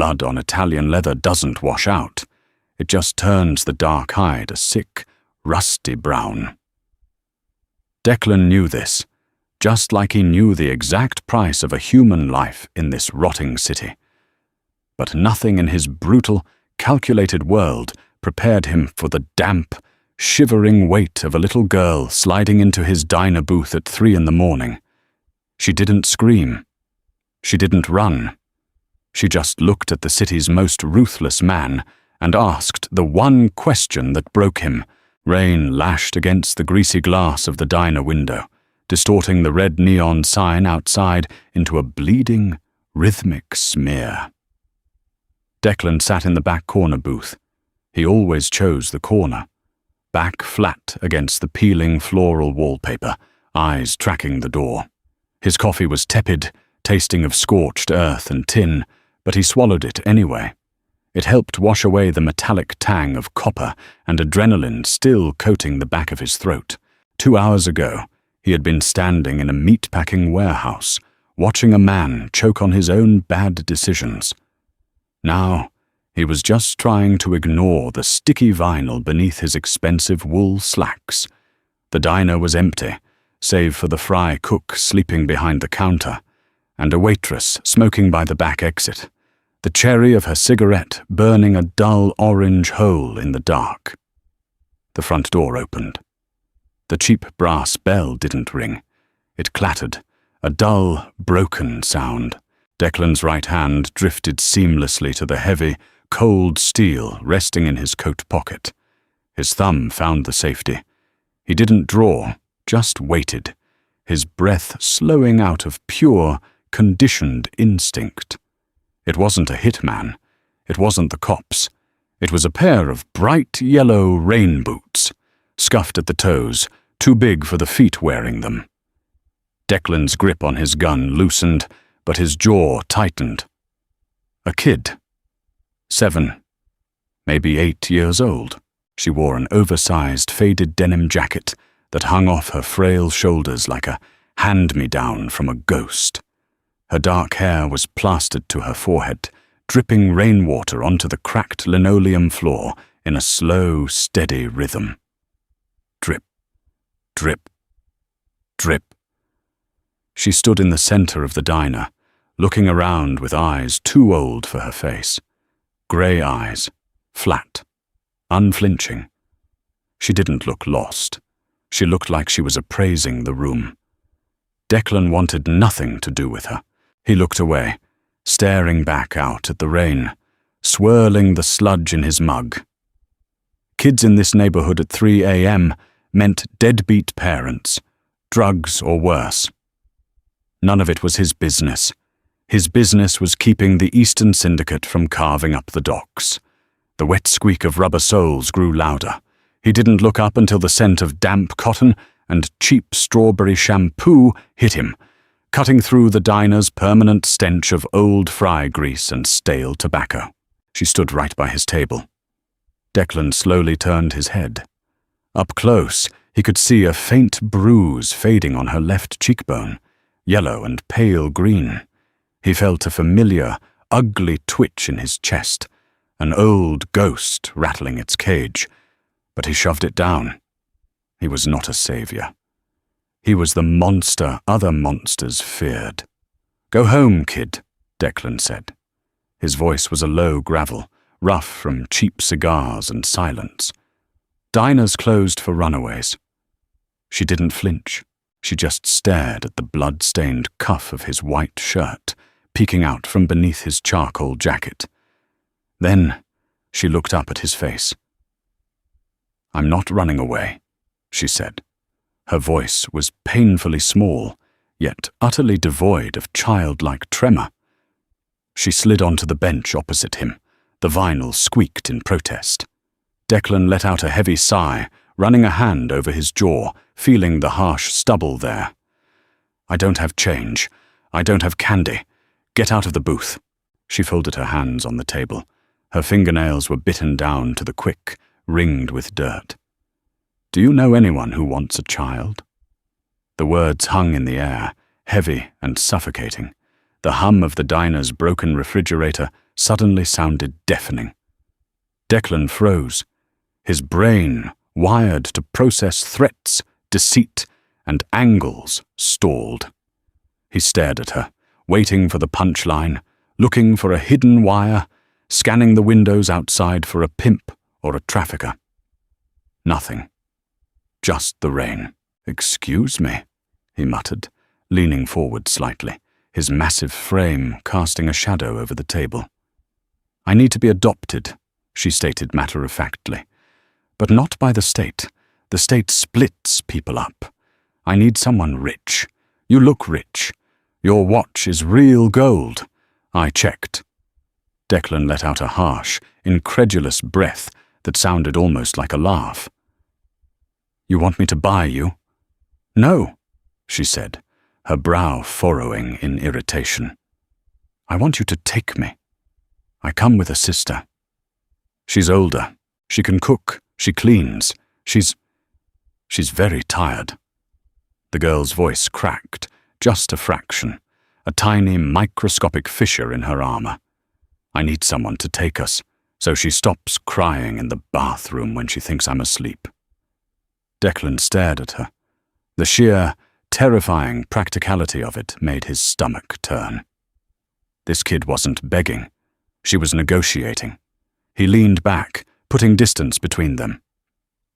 Blood on Italian leather doesn't wash out. It just turns the dark hide a sick, rusty brown. Declan knew this, just like he knew the exact price of a human life in this rotting city. But nothing in his brutal, calculated world prepared him for the damp, shivering weight of a little girl sliding into his diner booth at 3 a.m. She didn't scream. She didn't run. She just looked at the city's most ruthless man and asked the one question that broke him. Rain lashed against the greasy glass of the diner window, distorting the red neon sign outside into a bleeding, rhythmic smear. Declan sat in the back corner booth. He always chose the corner, back flat against the peeling floral wallpaper, eyes tracking the door. His coffee was tepid, tasting of scorched earth and tin, but he swallowed it anyway. It helped wash away the metallic tang of copper and adrenaline still coating the back of his throat. 2 hours ago, he had been standing in a meatpacking warehouse, watching a man choke on his own bad decisions. Now, he was just trying to ignore the sticky vinyl beneath his expensive wool slacks. The diner was empty, save for the fry cook sleeping behind the counter, and a waitress smoking by the back exit, the cherry of her cigarette burning a dull orange hole in the dark. The front door opened. The cheap brass bell didn't ring. It clattered, a dull, broken sound. Declan's right hand drifted seamlessly to the heavy, cold steel resting in his coat pocket. His thumb found the safety. He didn't draw, just waited, his breath slowing out of pure, conditioned instinct. It wasn't a hitman. It wasn't the cops. It was a pair of bright yellow rain boots, scuffed at the toes, too big for the feet wearing them. Declan's grip on his gun loosened, but his jaw tightened. A kid. 7, maybe 8 years old. She wore an oversized, faded denim jacket that hung off her frail shoulders like a hand-me-down from a ghost. Her dark hair was plastered to her forehead, dripping rainwater onto the cracked linoleum floor in a slow, steady rhythm. Drip, drip, drip. She stood in the center of the diner, looking around with eyes too old for her face. Grey eyes, flat, unflinching. She didn't look lost. She looked like she was appraising the room. Declan wanted nothing to do with her. He looked away, staring back out at the rain, swirling the sludge in his mug. Kids in this neighborhood at 3 a.m. meant deadbeat parents, drugs or worse. None of it was his business. His business was keeping the Eastern Syndicate from carving up the docks. The wet squeak of rubber soles grew louder. He didn't look up until the scent of damp cotton and cheap strawberry shampoo hit him, cutting through the diner's permanent stench of old fry grease and stale tobacco. She stood right by his table. Declan slowly turned his head. Up close, he could see a faint bruise fading on her left cheekbone, yellow and pale green. He felt a familiar, ugly twitch in his chest, an old ghost rattling its cage, but he shoved it down. He was not a savior. He was the monster other monsters feared. "Go home, kid," Declan said. His voice was a low gravel, rough from cheap cigars and silence. Diners closed for runaways. She didn't flinch. She just stared at the blood-stained cuff of his white shirt, peeking out from beneath his charcoal jacket. Then she looked up at his face. "I'm not running away," she said. Her voice was painfully small, yet utterly devoid of childlike tremor. She slid onto the bench opposite him. The vinyl squeaked in protest. Declan let out a heavy sigh, running a hand over his jaw, feeling the harsh stubble there. "I don't have change. I don't have candy. Get out of the booth." She folded her hands on the table. Her fingernails were bitten down to the quick, ringed with dirt. "Do you know anyone who wants a child?" The words hung in the air, heavy and suffocating. The hum of the diner's broken refrigerator suddenly sounded deafening. Declan froze. His brain, wired to process threats, deceit, and angles, stalled. He stared at her, waiting for the punchline, looking for a hidden wire, scanning the windows outside for a pimp or a trafficker. Nothing. Just the rain. "Excuse me," he muttered, leaning forward slightly, his massive frame casting a shadow over the table. "I need to be adopted," she stated matter-of-factly. "But not by the state. The state splits people up. I need someone rich. You look rich. Your watch is real gold. I checked." Declan let out a harsh, incredulous breath that sounded almost like a laugh. "You want me to buy you?" "No," she said, her brow furrowing in irritation. "I want you to take me. I come with a sister. She's older. She can cook. She cleans. She's very tired." The girl's voice cracked, just a fraction, a tiny microscopic fissure in her armor. "I need someone to take us, so she stops crying in the bathroom when she thinks I'm asleep." Declan stared at her. The sheer, terrifying practicality of it made his stomach turn. This kid wasn't begging. She was negotiating. He leaned back, putting distance between them.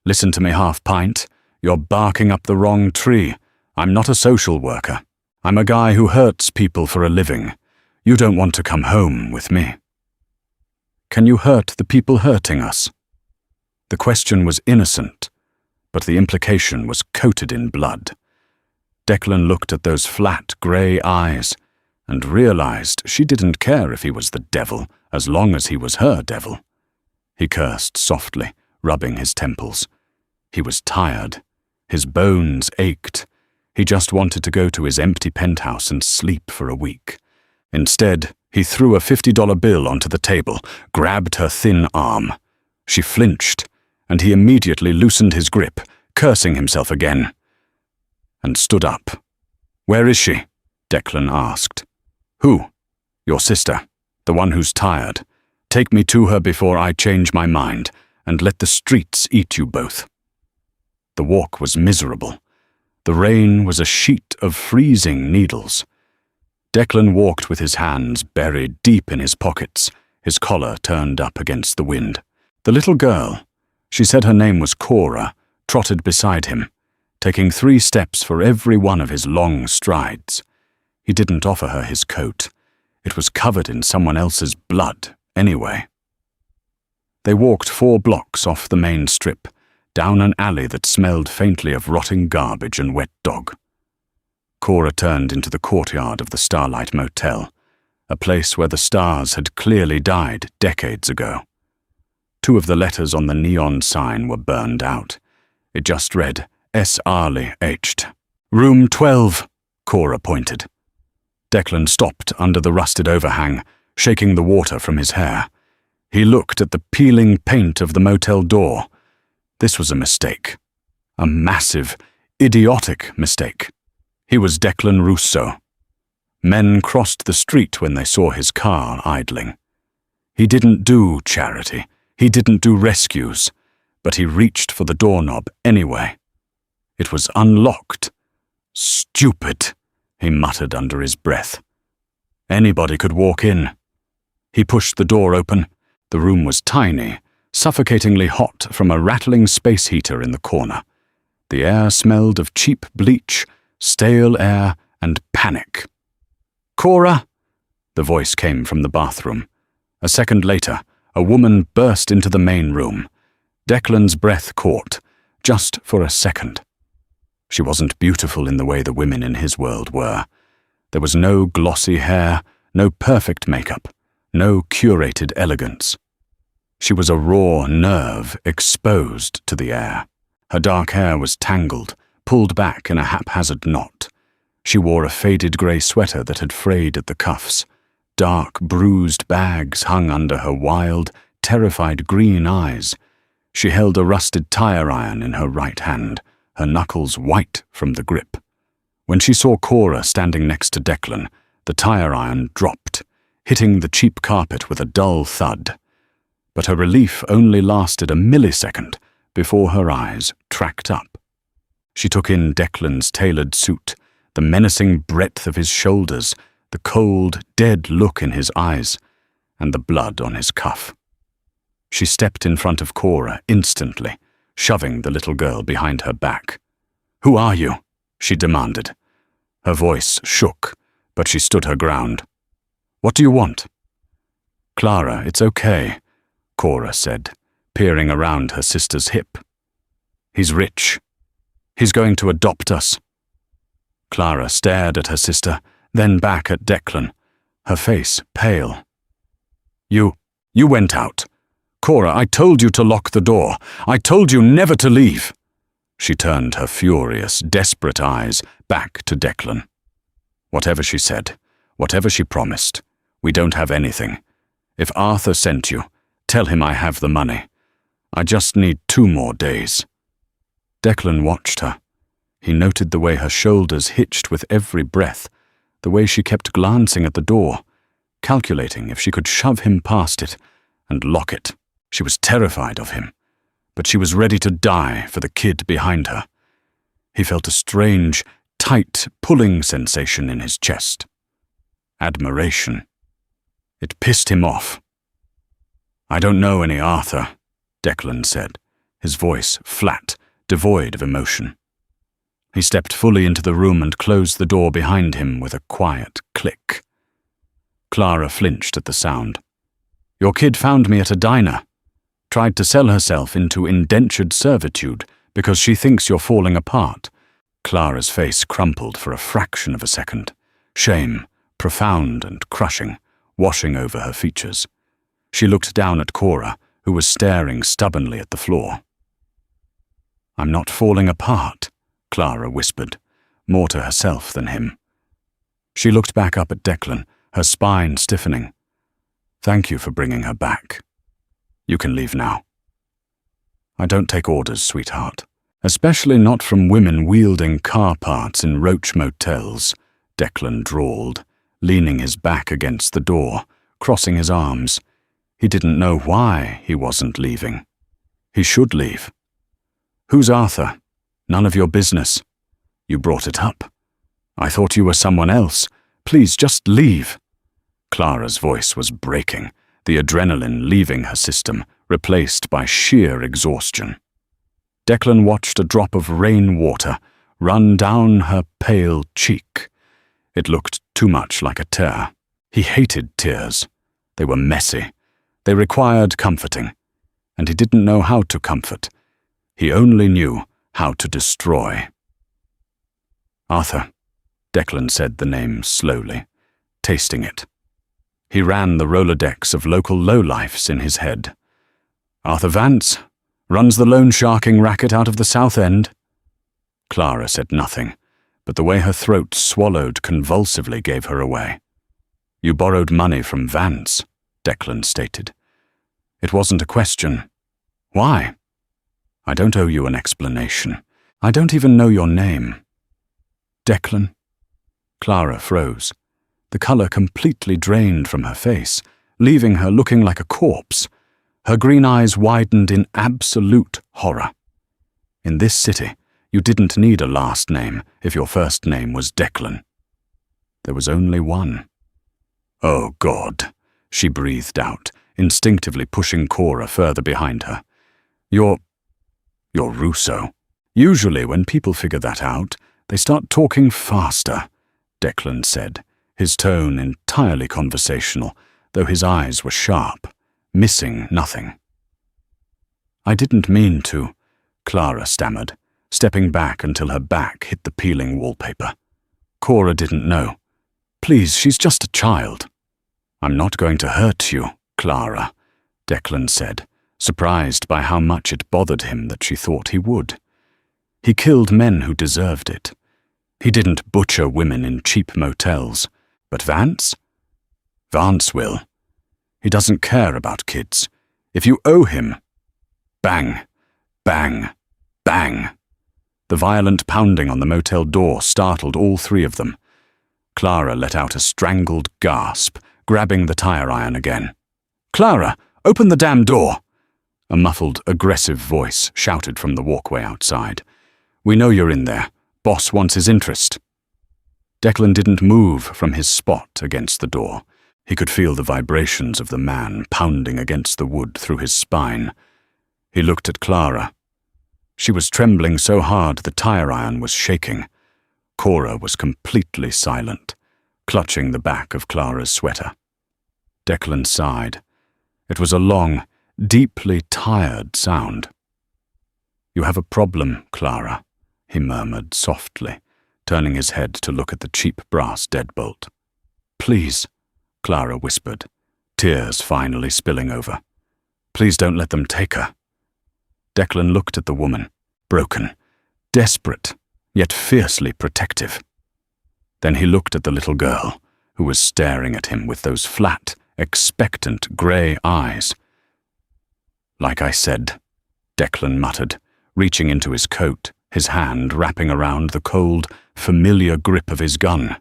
"Listen to me, half-pint. You're barking up the wrong tree. I'm not a social worker. I'm a guy who hurts people for a living. You don't want to come home with me." "Can you hurt the people hurting us?" The question was innocent, but the implication was coated in blood. Declan looked at those flat, grey eyes and realized she didn't care if he was the devil as long as he was her devil. He cursed softly, rubbing his temples. He was tired. His bones ached. He just wanted to go to his empty penthouse and sleep for a week. Instead, he threw a $50 bill onto the table, grabbed her thin arm. She flinched, and he immediately loosened his grip, cursing himself again, and stood up. "Where is she?" Declan asked. "Who?" "Your sister, the one who's tired. Take me to her before I change my mind, and let the streets eat you both." The walk was miserable. The rain was a sheet of freezing needles. Declan walked with his hands buried deep in his pockets, his collar turned up against the wind. The little girl, she said her name was Cora, trotted beside him, taking 3 steps for every one of his long strides. He didn't offer her his coat. It was covered in someone else's blood, anyway. They walked 4 blocks off the main strip, down an alley that smelled faintly of rotting garbage and wet dog. Cora turned into the courtyard of the Starlight Motel, a place where the stars had clearly died decades ago. 2 of the letters on the neon sign were burned out. It just read, S. Arley, aged. "Room 12, Cora pointed. Declan stopped under the rusted overhang, shaking the water from his hair. He looked at the peeling paint of the motel door. This was a mistake. A massive, idiotic mistake. He was Declan Russo. Men crossed the street when they saw his car idling. He didn't do charity. He didn't do rescues. But he reached for the doorknob anyway. It was unlocked. "Stupid," he muttered under his breath. Anybody could walk in. He pushed the door open. The room was tiny, suffocatingly hot from a rattling space heater in the corner. The air smelled of cheap bleach, stale air, and panic. "Cora!" The voice came from the bathroom. A second later, a woman burst into the main room. Declan's breath caught, just for a second. She wasn't beautiful in the way the women in his world were. There was no glossy hair, no perfect makeup, no curated elegance. She was a raw nerve exposed to the air. Her dark hair was tangled, pulled back in a haphazard knot. She wore a faded grey sweater that had frayed at the cuffs. Dark, bruised bags hung under her wild, terrified green eyes. She held a rusted tire iron in her right hand, her knuckles white from the grip. When she saw Cora standing next to Declan, the tire iron dropped. hitting the cheap carpet with a dull thud. But her relief only lasted a millisecond before her eyes tracked up. She took in Declan's tailored suit, the menacing breadth of his shoulders, the cold, dead look in his eyes, and the blood on his cuff. She stepped in front of Cora instantly, shoving the little girl behind her back. "Who are you?" she demanded. Her voice shook, but she stood her ground. "What do you want?" "Clara, it's okay," Cora said, peering around her sister's hip. "He's rich. He's going to adopt us." Clara stared at her sister, then back at Declan, her face pale. You went out. Cora, I told you to lock the door. I told you never to leave." She turned her furious, desperate eyes back to Declan. "Whatever she said, whatever she promised, we don't have anything. If Arthur sent you, tell him I have the money. I just need 2 more days." Declan watched her. He noted the way her shoulders hitched with every breath, the way she kept glancing at the door, calculating if she could shove him past it and lock it. She was terrified of him, but she was ready to die for the kid behind her. He felt a strange, tight, pulling sensation in his chest. Admiration. It pissed him off. "I don't know any Arthur," Declan said, his voice flat, devoid of emotion. He stepped fully into the room and closed the door behind him with a quiet click. Clara flinched at the sound. "Your kid found me at a diner. Tried to sell herself into indentured servitude because she thinks you're falling apart." Clara's face crumpled for a fraction of a second. Shame, profound and crushing, washing over her features. She looked down at Cora, who was staring stubbornly at the floor. "I'm not falling apart," Clara whispered, more to herself than him. She looked back up at Declan, her spine stiffening. "Thank you for bringing her back. You can leave now." "I don't take orders, sweetheart. Especially not from women wielding car parts in roach motels," Declan drawled, leaning his back against the door, crossing his arms. He didn't know why he wasn't leaving. He should leave. "Who's Arthur? None of your business. You brought it up. I thought you were someone else. Please, just leave." Clara's voice was breaking, the adrenaline leaving her system, replaced by sheer exhaustion. Declan watched a drop of rainwater run down her pale cheek. It looked too much like a tear. He hated tears. They were messy. They required comforting. And he didn't know how to comfort. He only knew how to destroy. "Arthur," Declan said the name slowly, tasting it. He ran the Rolodex of local lowlifes in his head. "Arthur Vance, runs the loan sharking racket out of the South End." Clara said nothing, but the way her throat swallowed convulsively gave her away. "You borrowed money from Vance," Declan stated. "It wasn't a question. Why?" "I don't owe you an explanation. I don't even know your name." "Declan?" Clara froze. The color completely drained from her face, leaving her looking like a corpse. Her green eyes widened in absolute horror. In this city, you didn't need a last name if your first name was Declan. There was only one. "Oh, God," she breathed out, instinctively pushing Cora further behind her. You're Russo. Usually when people figure that out, they start talking faster," Declan said, his tone entirely conversational, though his eyes were sharp, missing nothing. "I didn't mean to," Clara stammered, stepping back until her back hit the peeling wallpaper. "Cora didn't know. Please, she's just a child." "I'm not going to hurt you, Clara," Declan said, surprised by how much it bothered him that she thought he would. He killed men who deserved it. He didn't butcher women in cheap motels. But Vance? Vance will. He doesn't care about kids. If you owe him... Bang, bang, bang. The violent pounding on the motel door startled all 3 of them. Clara let out a strangled gasp, grabbing the tire iron again. "Clara, open the damn door!" A muffled, aggressive voice shouted from the walkway outside. "We know you're in there. Boss wants his interest." Declan didn't move from his spot against the door. He could feel the vibrations of the man pounding against the wood through his spine. He looked at Clara. She was trembling so hard the tire iron was shaking. Cora was completely silent, clutching the back of Clara's sweater. Declan sighed. It was a long, deeply tired sound. "You have a problem, Clara," he murmured softly, turning his head to look at the cheap brass deadbolt. "Please," Clara whispered, tears finally spilling over. "Please don't let them take her." Declan looked at the woman, broken, desperate, yet fiercely protective. Then he looked at the little girl, who was staring at him with those flat, expectant grey eyes. "Like I said," Declan muttered, reaching into his coat, his hand wrapping around the cold, familiar grip of his gun.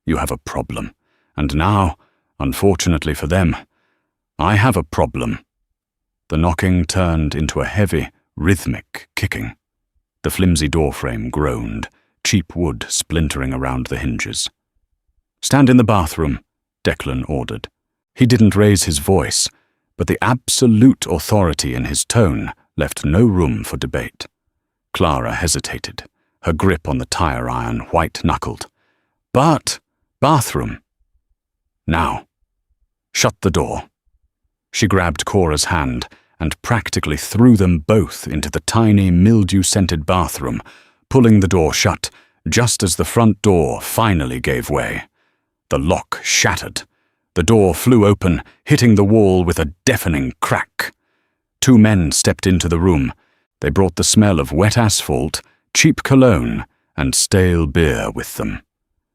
"You have a problem, and now, unfortunately for them, I have a problem." The knocking turned into a heavy, rhythmic kicking. The flimsy doorframe groaned, cheap wood splintering around the hinges. "Stand in the bathroom," Declan ordered. He didn't raise his voice, but the absolute authority in his tone left no room for debate. Clara hesitated, her grip on the tire iron white-knuckled. "But, bathroom." "Now. Shut the door." She grabbed Cora's hand and practically threw them both into the tiny, mildew-scented bathroom, pulling the door shut just as the front door finally gave way. The lock shattered. The door flew open, hitting the wall with a deafening crack. Two men stepped into the room. They brought the smell of wet asphalt, cheap cologne, and stale beer with them.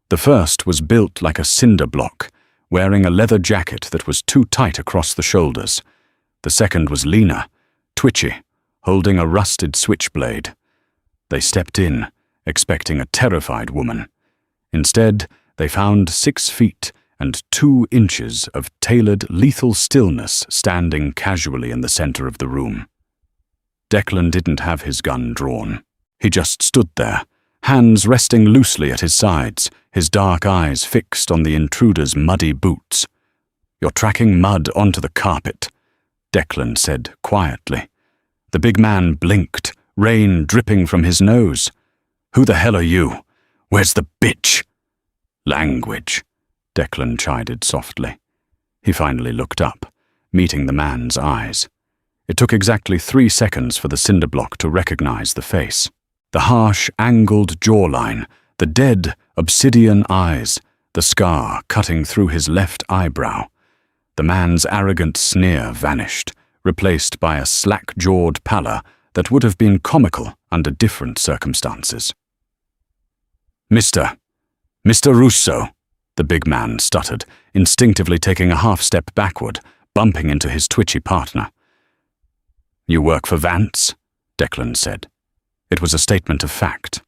The first was built like a cinder block, wearing a leather jacket that was too tight across the shoulders. The second was leaner, twitchy, holding a rusted switchblade. They stepped in, expecting a terrified woman. Instead, they found 6 feet and 2 inches of tailored lethal stillness standing casually in the center of the room. Declan didn't have his gun drawn. He just stood there, hands resting loosely at his sides, his dark eyes fixed on the intruder's muddy boots. "You're tracking mud onto the carpet," Declan said quietly. The big man blinked, rain dripping from his nose. "Who the hell are you? Where's the bitch?" "Language," Declan chided softly. He finally looked up, meeting the man's eyes. It took exactly 3 seconds for the cinder block to recognize the face. The harsh, angled jawline, the dead, obsidian eyes, the scar cutting through his left eyebrow. The man's arrogant sneer vanished, replaced by a slack-jawed pallor that would have been comical under different circumstances. Mr. Russo," the big man stuttered, instinctively taking a half-step backward, bumping into his twitchy partner. "You work for Vance?" Declan said. It was a statement of fact.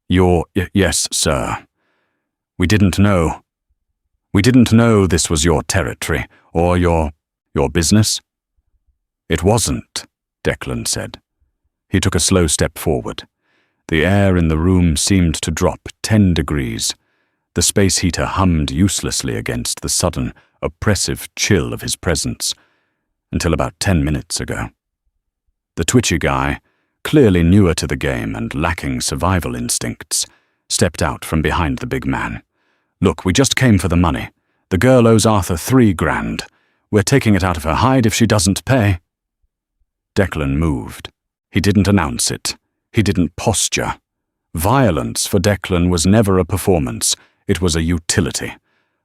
Yes, sir. We didn't know this was your territory, or your business." "It wasn't," Declan said. He took a slow step forward. The air in the room seemed to drop 10 degrees. The space heater hummed uselessly against the sudden, oppressive chill of his presence, until about 10 minutes ago. The twitchy guy, clearly newer to the game and lacking survival instincts, stepped out from behind the big man. "Look, we just came for the money. The girl owes Arthur $3 grand. We're taking it out of her hide if she doesn't pay." Declan moved. He didn't announce it. He didn't posture. Violence for Declan was never a performance. It was a utility.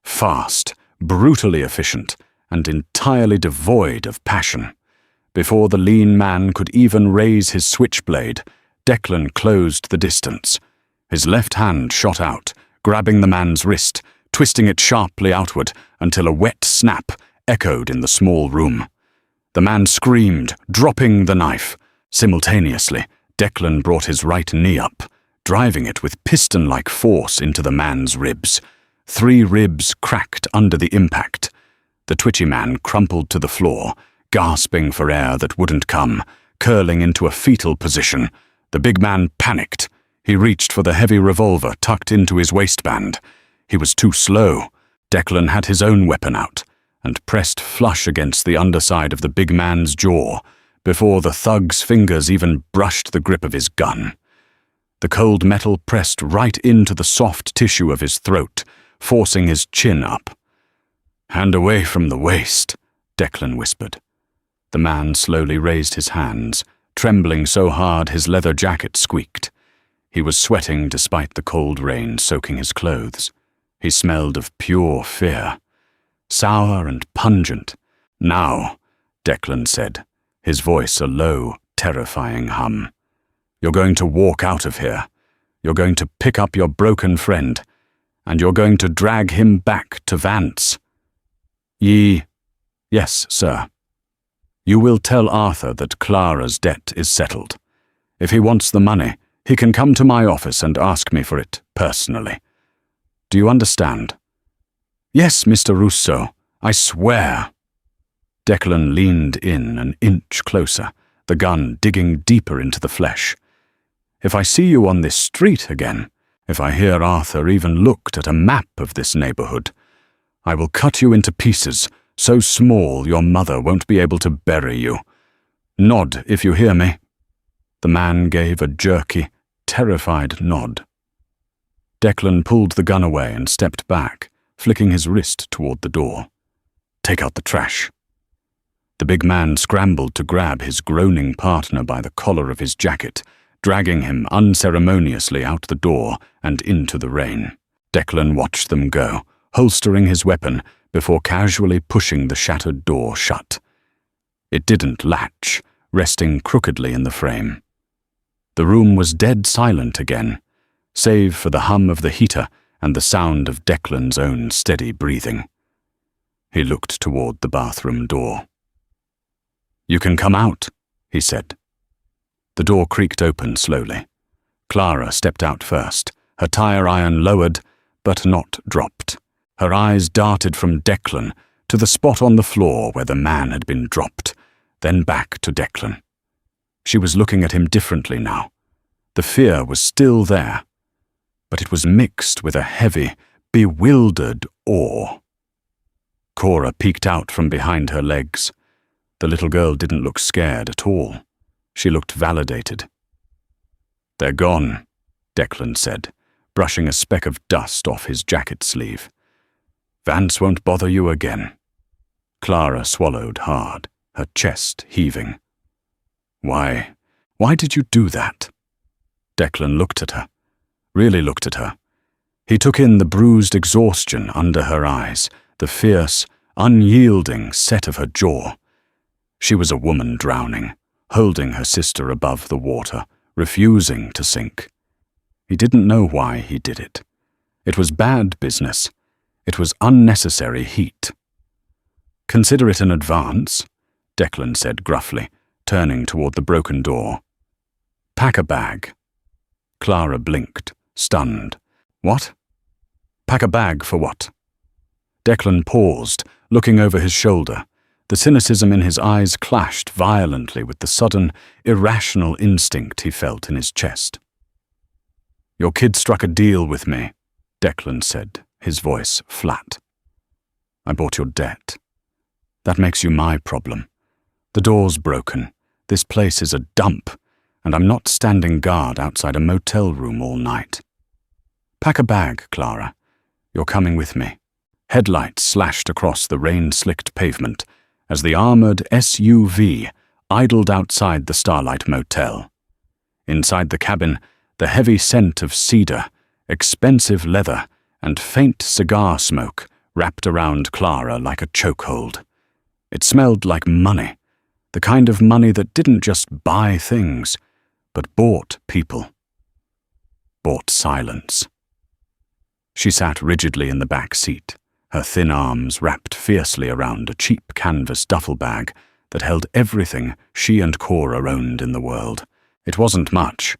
Fast, brutally efficient, and entirely devoid of passion. Before the lean man could even raise his switchblade, Declan closed the distance. His left hand shot out, grabbing the man's wrist, twisting it sharply outward until a wet snap echoed in the small room. The man screamed, dropping the knife. Simultaneously, Declan brought his right knee up, driving it with piston-like force into the man's ribs. 3 ribs cracked under the impact. The twitchy man crumpled to the floor, gasping for air that wouldn't come, curling into a fetal position. The big man panicked. He reached for the heavy revolver tucked into his waistband. He was too slow. Declan had his own weapon out and pressed flush against the underside of the big man's jaw before the thug's fingers even brushed the grip of his gun. The cold metal pressed right into the soft tissue of his throat, forcing his chin up. "Hand away from the waist," Declan whispered. The man slowly raised his hands, trembling so hard his leather jacket squeaked. He was sweating despite the cold rain soaking his clothes. He smelled of pure fear. Sour and pungent. "Now," Declan said, his voice a low, terrifying hum. "You're going to walk out of here. You're going to pick up your broken friend, and you're going to drag him back to Vance." "Yes, sir. You will tell Arthur that Clara's debt is settled. If he wants the money, he can come to my office and ask me for it personally. Do you understand?" "Yes, Mr. Russo, I swear." Declan leaned in an inch closer, the gun digging deeper into the flesh. "If I see you on this street again, if I hear Arthur even looked at a map of this neighborhood, I will cut you into pieces, so small your mother won't be able to bury you. Nod if you hear me." The man gave a jerky, terrified nod. Declan pulled the gun away and stepped back, flicking his wrist toward the door. "Take out the trash." The big man scrambled to grab his groaning partner by the collar of his jacket, dragging him unceremoniously out the door and into the rain. Declan watched them go, holstering his weapon before casually pushing the shattered door shut. It didn't latch, resting crookedly in the frame. The room was dead silent again, save for the hum of the heater and the sound of Declan's own steady breathing. He looked toward the bathroom door. "You can come out," he said. The door creaked open slowly. Clara stepped out first, her tire iron lowered, but not dropped. Her eyes darted from Declan to the spot on the floor where the man had been dropped, then back to Declan. She was looking at him differently now. The fear was still there, but it was mixed with a heavy, bewildered awe. Cora peeked out from behind her legs. The little girl didn't look scared at all. She looked validated. "They're gone," Declan said, brushing a speck of dust off his jacket sleeve. "Vance won't bother you again." Clara swallowed hard, her chest heaving. Why did you do that?" Declan looked at her, really looked at her. He took in the bruised exhaustion under her eyes, the fierce, unyielding set of her jaw. She was a woman drowning, holding her sister above the water, refusing to sink. He didn't know why he did it. It was bad business. It was unnecessary heat. "Consider it an advance," Declan said gruffly, turning toward the broken door. "Pack a bag." Clara blinked, stunned. "What?" "Pack a bag for what?" Declan paused, looking over his shoulder. The cynicism in his eyes clashed violently with the sudden, irrational instinct he felt in his chest. "Your kid struck a deal with me," Declan said, his voice flat. "I bought your debt. That makes you my problem. The door's broken. This place is a dump, and I'm not standing guard outside a motel room all night. Pack a bag, Clara. You're coming with me." Headlights slashed across the rain-slicked pavement as the armored SUV idled outside the Starlight Motel. Inside the cabin, the heavy scent of cedar, expensive leather, and faint cigar smoke wrapped around Clara like a chokehold. It smelled like money, the kind of money that didn't just buy things, but bought people. Bought silence. She sat rigidly in the back seat, her thin arms wrapped fiercely around a cheap canvas duffel bag that held everything she and Cora owned in the world. It wasn't much.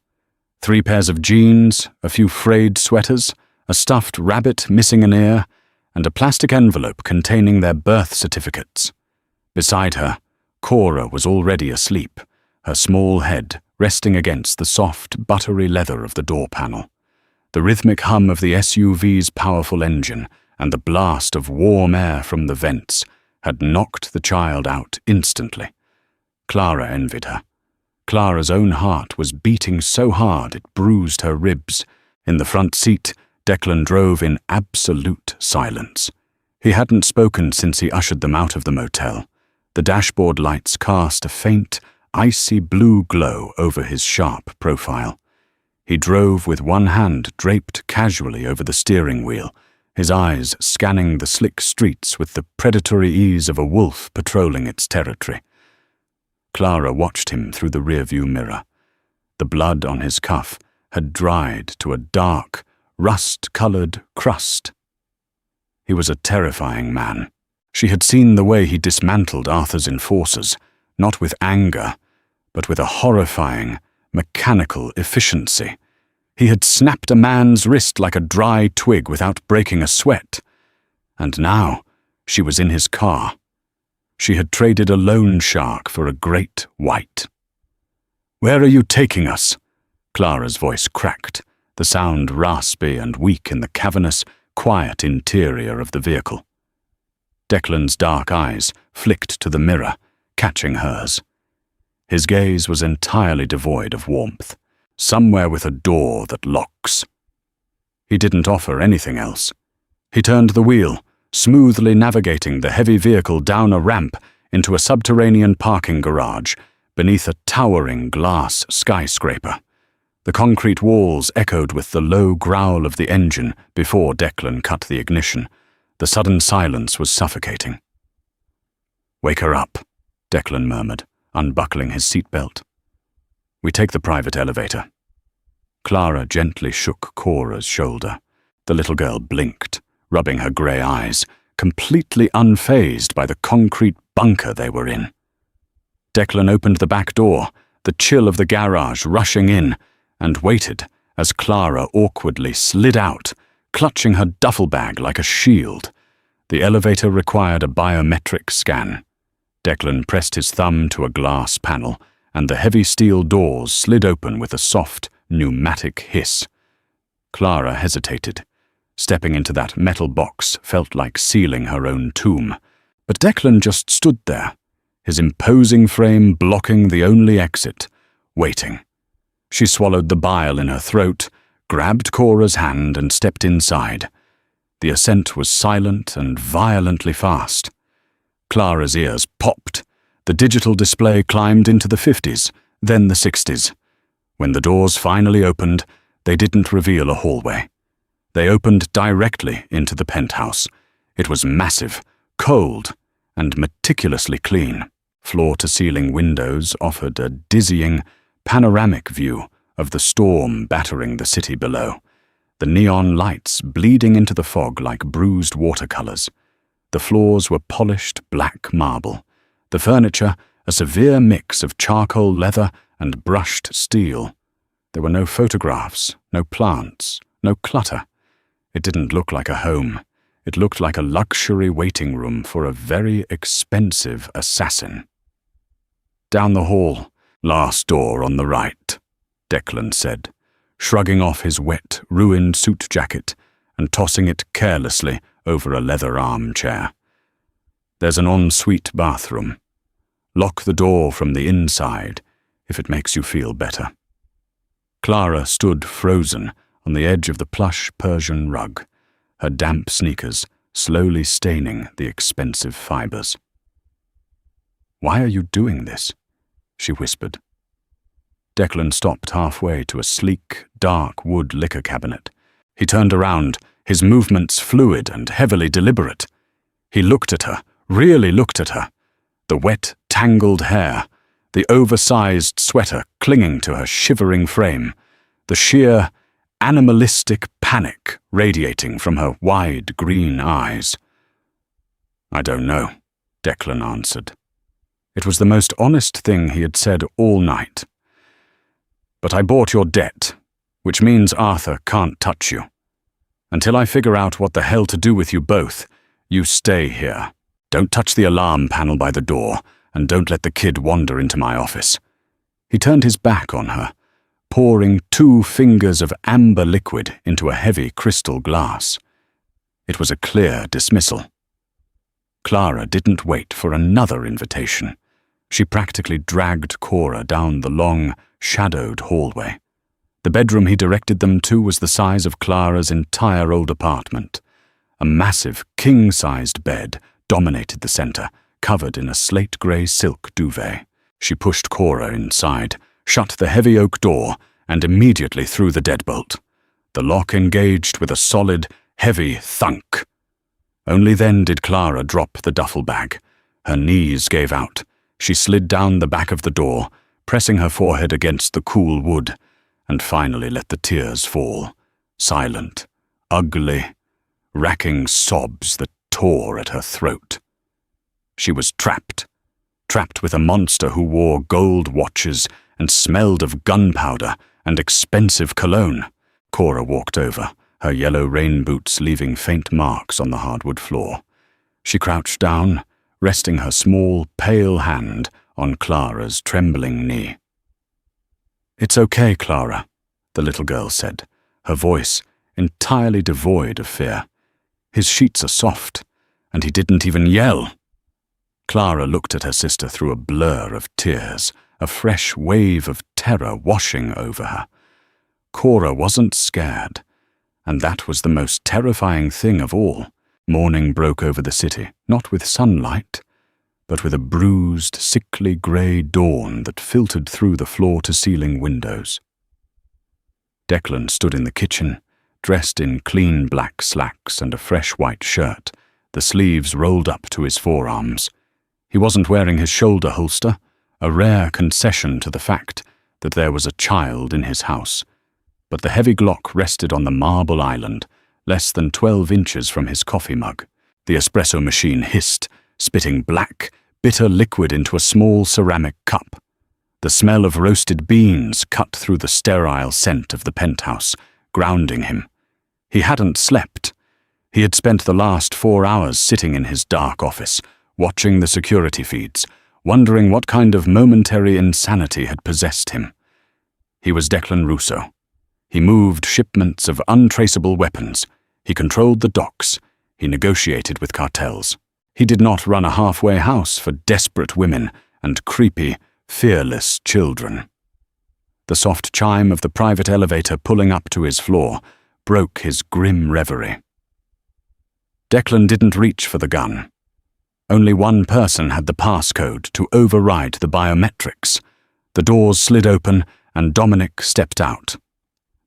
3 pairs of jeans, a few frayed sweaters, a stuffed rabbit missing an ear, and a plastic envelope containing their birth certificates. Beside her, Cora was already asleep, her small head resting against the soft, buttery leather of the door panel. The rhythmic hum of the SUV's powerful engine and the blast of warm air from the vents had knocked the child out instantly. Clara envied her. Clara's own heart was beating so hard it bruised her ribs. In the front seat, Declan drove in absolute silence. He hadn't spoken since he ushered them out of the motel. The dashboard lights cast a faint, icy blue glow over his sharp profile. He drove with one hand draped casually over the steering wheel, his eyes scanning the slick streets with the predatory ease of a wolf patrolling its territory. Clara watched him through the rearview mirror. The blood on his cuff had dried to a dark, rust-colored crust. He was a terrifying man. She had seen the way he dismantled Arthur's enforcers, not with anger, but with a horrifying, mechanical efficiency. He had snapped a man's wrist like a dry twig without breaking a sweat. And now she was in his car. She had traded a loan shark for a great white. "Where are you taking us?" Clara's voice cracked, the sound raspy and weak in the cavernous, quiet interior of the vehicle. Declan's dark eyes flicked to the mirror, catching hers. His gaze was entirely devoid of warmth, somewhere with a door that locks. He didn't offer anything else. He turned the wheel, smoothly navigating the heavy vehicle down a ramp into a subterranean parking garage beneath a towering glass skyscraper. The concrete walls echoed with the low growl of the engine before Declan cut the ignition. The sudden silence was suffocating. "Wake her up," Declan murmured, unbuckling his seatbelt. "We take the private elevator." Clara gently shook Cora's shoulder. The little girl blinked, rubbing her grey eyes, completely unfazed by the concrete bunker they were in. Declan opened the back door, the chill of the garage rushing in, and waited as Clara awkwardly slid out, clutching her duffel bag like a shield. The elevator required a biometric scan. Declan pressed his thumb to a glass panel, and the heavy steel doors slid open with a soft, pneumatic hiss. Clara hesitated. Stepping into that metal box felt like sealing her own tomb. But Declan just stood there, his imposing frame blocking the only exit, waiting. She swallowed the bile in her throat, grabbed Cora's hand and stepped inside. The ascent was silent and violently fast. Clara's ears popped. The digital display climbed into the 50s, then the 60s. When the doors finally opened, they didn't reveal a hallway. They opened directly into the penthouse. It was massive, cold, and meticulously clean. Floor-to-ceiling windows offered a dizzying, panoramic view of the storm battering the city below, the neon lights bleeding into the fog like bruised watercolors. The floors were polished black marble, the furniture a severe mix of charcoal leather and brushed steel. There were no photographs, no plants, no clutter. It didn't look like a home. It looked like a luxury waiting room for a very expensive assassin. "Down the hall, last door on the right," Declan said, shrugging off his wet, ruined suit jacket and tossing it carelessly over a leather armchair. "There's an ensuite bathroom. Lock the door from the inside if it makes you feel better." Clara stood frozen on the edge of the plush Persian rug, her damp sneakers slowly staining the expensive fibers. "Why are you doing this?" she whispered. Declan stopped halfway to a sleek, dark wood liquor cabinet. He turned around, his movements fluid and heavily deliberate. He looked at her, really looked at her. The wet, tangled hair, the oversized sweater clinging to her shivering frame, the sheer, animalistic panic radiating from her wide green eyes. "I don't know," Declan answered. It was the most honest thing he had said all night. "But I bought your debt, which means Arthur can't touch you." Until I figure out what the hell to do with you both, you stay here. Don't touch the alarm panel by the door, and don't let the kid wander into my office." He turned his back on her, pouring 2 fingers of amber liquid into a heavy crystal glass. It was a clear dismissal. Clara didn't wait for another invitation. She practically dragged Cora down the long, shadowed hallway. The bedroom he directed them to was the size of Clara's entire old apartment. A massive, king-sized bed dominated the center, covered in a slate-grey silk duvet. She pushed Cora inside, shut the heavy oak door, and immediately threw the deadbolt. The lock engaged with a solid, heavy thunk. Only then did Clara drop the duffel bag. Her knees gave out. She slid down the back of the door, pressing her forehead against the cool wood, and finally let the tears fall, silent, ugly, racking sobs that tore at her throat. She was trapped with a monster who wore gold watches and smelled of gunpowder and expensive cologne. Cora walked over, her yellow rain boots leaving faint marks on the hardwood floor. She crouched down, resting her small, pale hand on Clara's trembling knee. "It's okay, Clara," the little girl said, her voice entirely devoid of fear. "His sheets are soft, and he didn't even yell." Clara looked at her sister through a blur of tears, a fresh wave of terror washing over her. Cora wasn't scared, and that was the most terrifying thing of all. Morning broke over the city, not with sunlight, but with a bruised, sickly grey dawn that filtered through the floor-to-ceiling windows. Declan stood in the kitchen, dressed in clean black slacks and a fresh white shirt, the sleeves rolled up to his forearms. He wasn't wearing his shoulder holster, a rare concession to the fact that there was a child in his house. But the heavy Glock rested on the marble island, less than 12 inches from his coffee mug. The espresso machine hissed, spitting black, bitter liquid into a small ceramic cup. The smell of roasted beans cut through the sterile scent of the penthouse, grounding him. He hadn't slept. He had spent the last 4 hours sitting in his dark office, watching the security feeds, wondering what kind of momentary insanity had possessed him. He was Declan Russo. He moved shipments of untraceable weapons. He controlled the docks. He negotiated with cartels. He did not run a halfway house for desperate women and creepy, fearless children. The soft chime of the private elevator pulling up to his floor broke his grim reverie. Declan didn't reach for the gun. Only one person had the passcode to override the biometrics. The doors slid open and Dominic stepped out.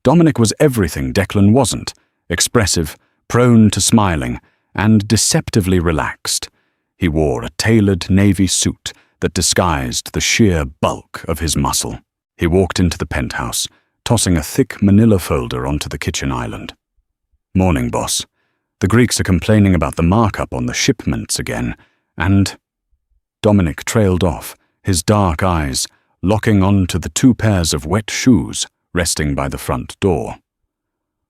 Dominic was everything Declan wasn't: expressive, prone to smiling, and deceptively relaxed. He wore a tailored navy suit that disguised the sheer bulk of his muscle. He walked into the penthouse, tossing a thick manila folder onto the kitchen island. "Morning, boss. The Greeks are complaining about the markup on the shipments again, and—" Dominic trailed off, his dark eyes locking onto the 2 pairs of wet shoes resting by the front door.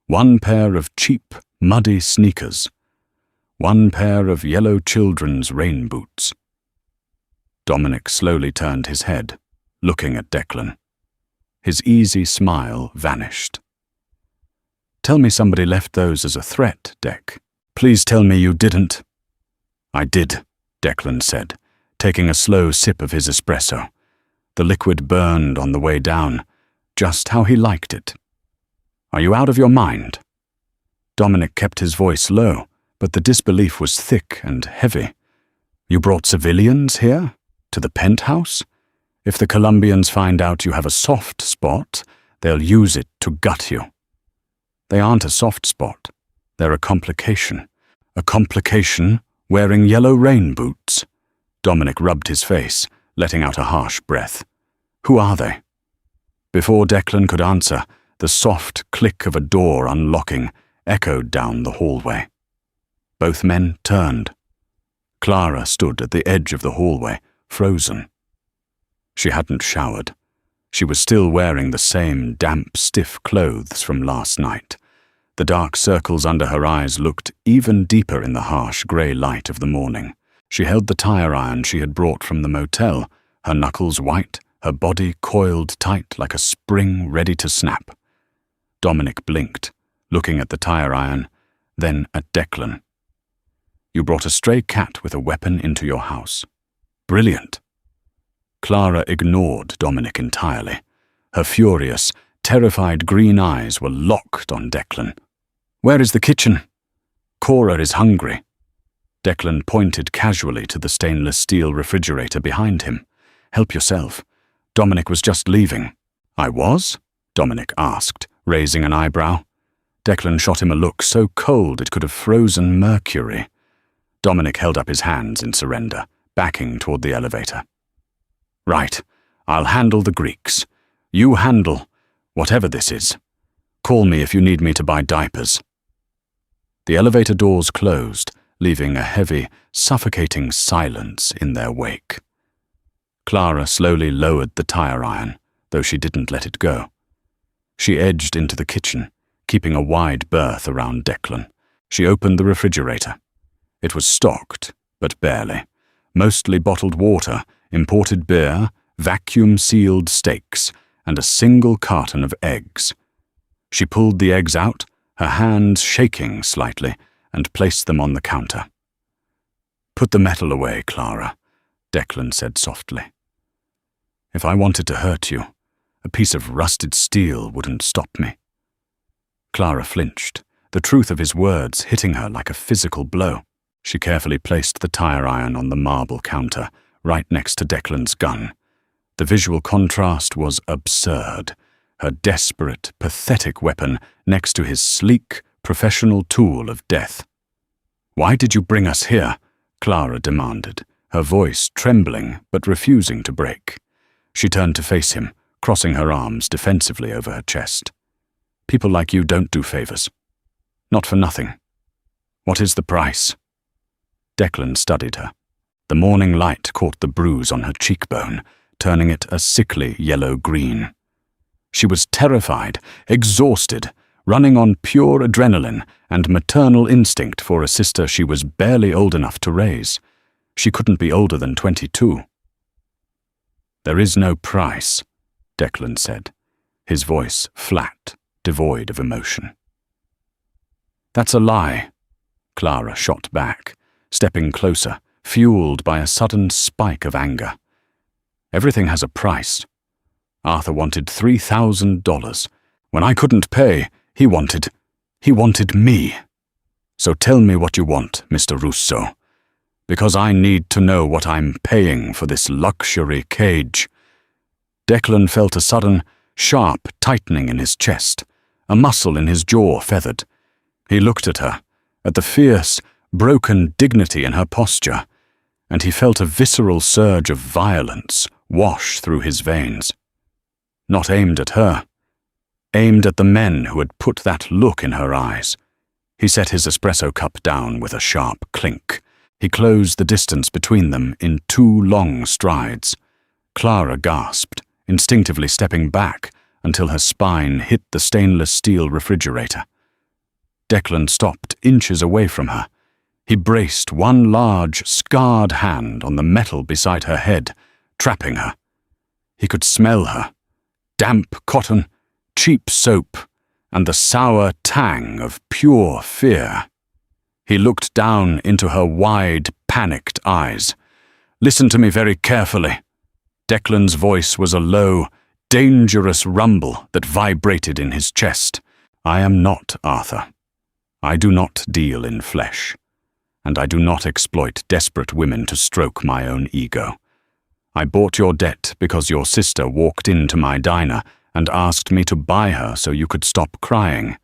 1 pair of cheap, muddy sneakers. 1 pair of yellow children's rain boots. Dominic slowly turned his head, looking at Declan. His easy smile vanished. "Tell me somebody left those as a threat, Dec. Please tell me you didn't." "I did," Declan said, taking a slow sip of his espresso. The liquid burned on the way down, just how he liked it. "Are you out of your mind?" Dominic kept his voice low, but the disbelief was thick and heavy. "You brought civilians here? To the penthouse? If the Colombians find out you have a soft spot, they'll use it to gut you." "They aren't a soft spot. They're a complication. A complication wearing yellow rain boots." Dominic rubbed his face, letting out a harsh breath. "Who are they?" Before Declan could answer, the soft click of a door unlocking echoed down the hallway. Both men turned. Clara stood at the edge of the hallway, frozen. She hadn't showered. She was still wearing the same damp, stiff clothes from last night. The dark circles under her eyes looked even deeper in the harsh grey light of the morning. She held the tire iron she had brought from the motel, her knuckles white, her body coiled tight like a spring ready to snap. Dominic blinked, looking at the tire iron, then at Declan. "You brought a stray cat with a weapon into your house. Brilliant." Clara ignored Dominic entirely. Her furious, terrified green eyes were locked on Declan. "Where is the kitchen?" "Cora is hungry." Declan pointed casually to the stainless steel refrigerator behind him. "Help yourself. Dominic was just leaving." "I was?" Dominic asked, raising an eyebrow. Declan shot him a look so cold it could have frozen mercury. Dominic held up his hands in surrender, backing toward the elevator. "Right, I'll handle the Greeks. You handle whatever this is. Call me if you need me to buy diapers." The elevator doors closed, leaving a heavy, suffocating silence in their wake. Clara slowly lowered the tire iron, though she didn't let it go. She edged into the kitchen, keeping a wide berth around Declan. She opened the refrigerator. It was stocked, but barely. Mostly bottled water, imported beer, vacuum-sealed steaks, and a single carton of eggs. She pulled the eggs out, her hands shaking slightly, and placed them on the counter. "Put the metal away, Clara," Declan said softly. "If I wanted to hurt you, a piece of rusted steel wouldn't stop me." Clara flinched, the truth of his words hitting her like a physical blow. She carefully placed the tire iron on the marble counter, right next to Declan's gun. The visual contrast was absurd. Her desperate, pathetic weapon next to his sleek, professional tool of death. "Why did you bring us here?" Clara demanded, her voice trembling but refusing to break. She turned to face him, crossing her arms defensively over her chest. "People like you don't do favors. Not for nothing. What is the price?" Declan studied her. The morning light caught the bruise on her cheekbone, turning it a sickly yellow-green. She was terrified, exhausted, running on pure adrenaline and maternal instinct for a sister she was barely old enough to raise. She couldn't be older than 22. "There is no price," Declan said, his voice flat, devoid of emotion. "That's a lie," Clara shot back, stepping closer, fueled by a sudden spike of anger. "Everything has a price. Arthur wanted $3,000. When I couldn't pay, he wanted me. So tell me what you want, Mr. Russo, because I need to know what I'm paying for this luxury cage." Declan felt a sudden, sharp tightening in his chest, a muscle in his jaw feathered. He looked at her, at the fierce, broken dignity in her posture, and he felt a visceral surge of violence wash through his veins. Not aimed at her, aimed at the men who had put that look in her eyes. He set his espresso cup down with a sharp clink. He closed the distance between them in 2 long strides. Clara gasped, instinctively stepping back until her spine hit the stainless steel refrigerator. Declan stopped inches away from her. He braced one large, scarred hand on the metal beside her head, trapping her. He could smell her. Damp cotton, cheap soap, and the sour tang of pure fear. He looked down into her wide, panicked eyes. "Listen to me very carefully." Declan's voice was a low, dangerous rumble that vibrated in his chest. "I am not Arthur. I do not deal in flesh, and I do not exploit desperate women to stroke my own ego. I bought your debt because your sister walked into my diner and asked me to buy her so you could stop crying.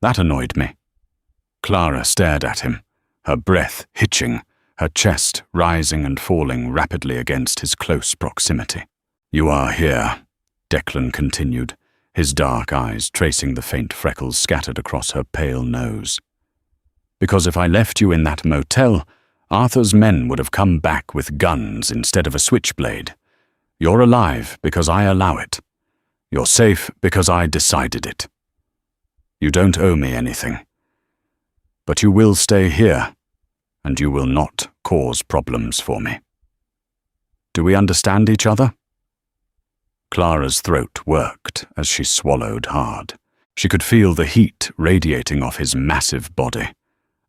That annoyed me." Clara stared at him, her breath hitching, her chest rising and falling rapidly against his close proximity. "You are here," Declan continued, his dark eyes tracing the faint freckles scattered across her pale nose. "Because if I left you in that motel, Arthur's men would have come back with guns instead of a switchblade. You're alive because I allow it. You're safe because I decided it." You don't owe me anything. But you will stay here, and you will not cause problems for me. Do we understand each other?" Clara's throat worked as she swallowed hard. She could feel the heat radiating off his massive body,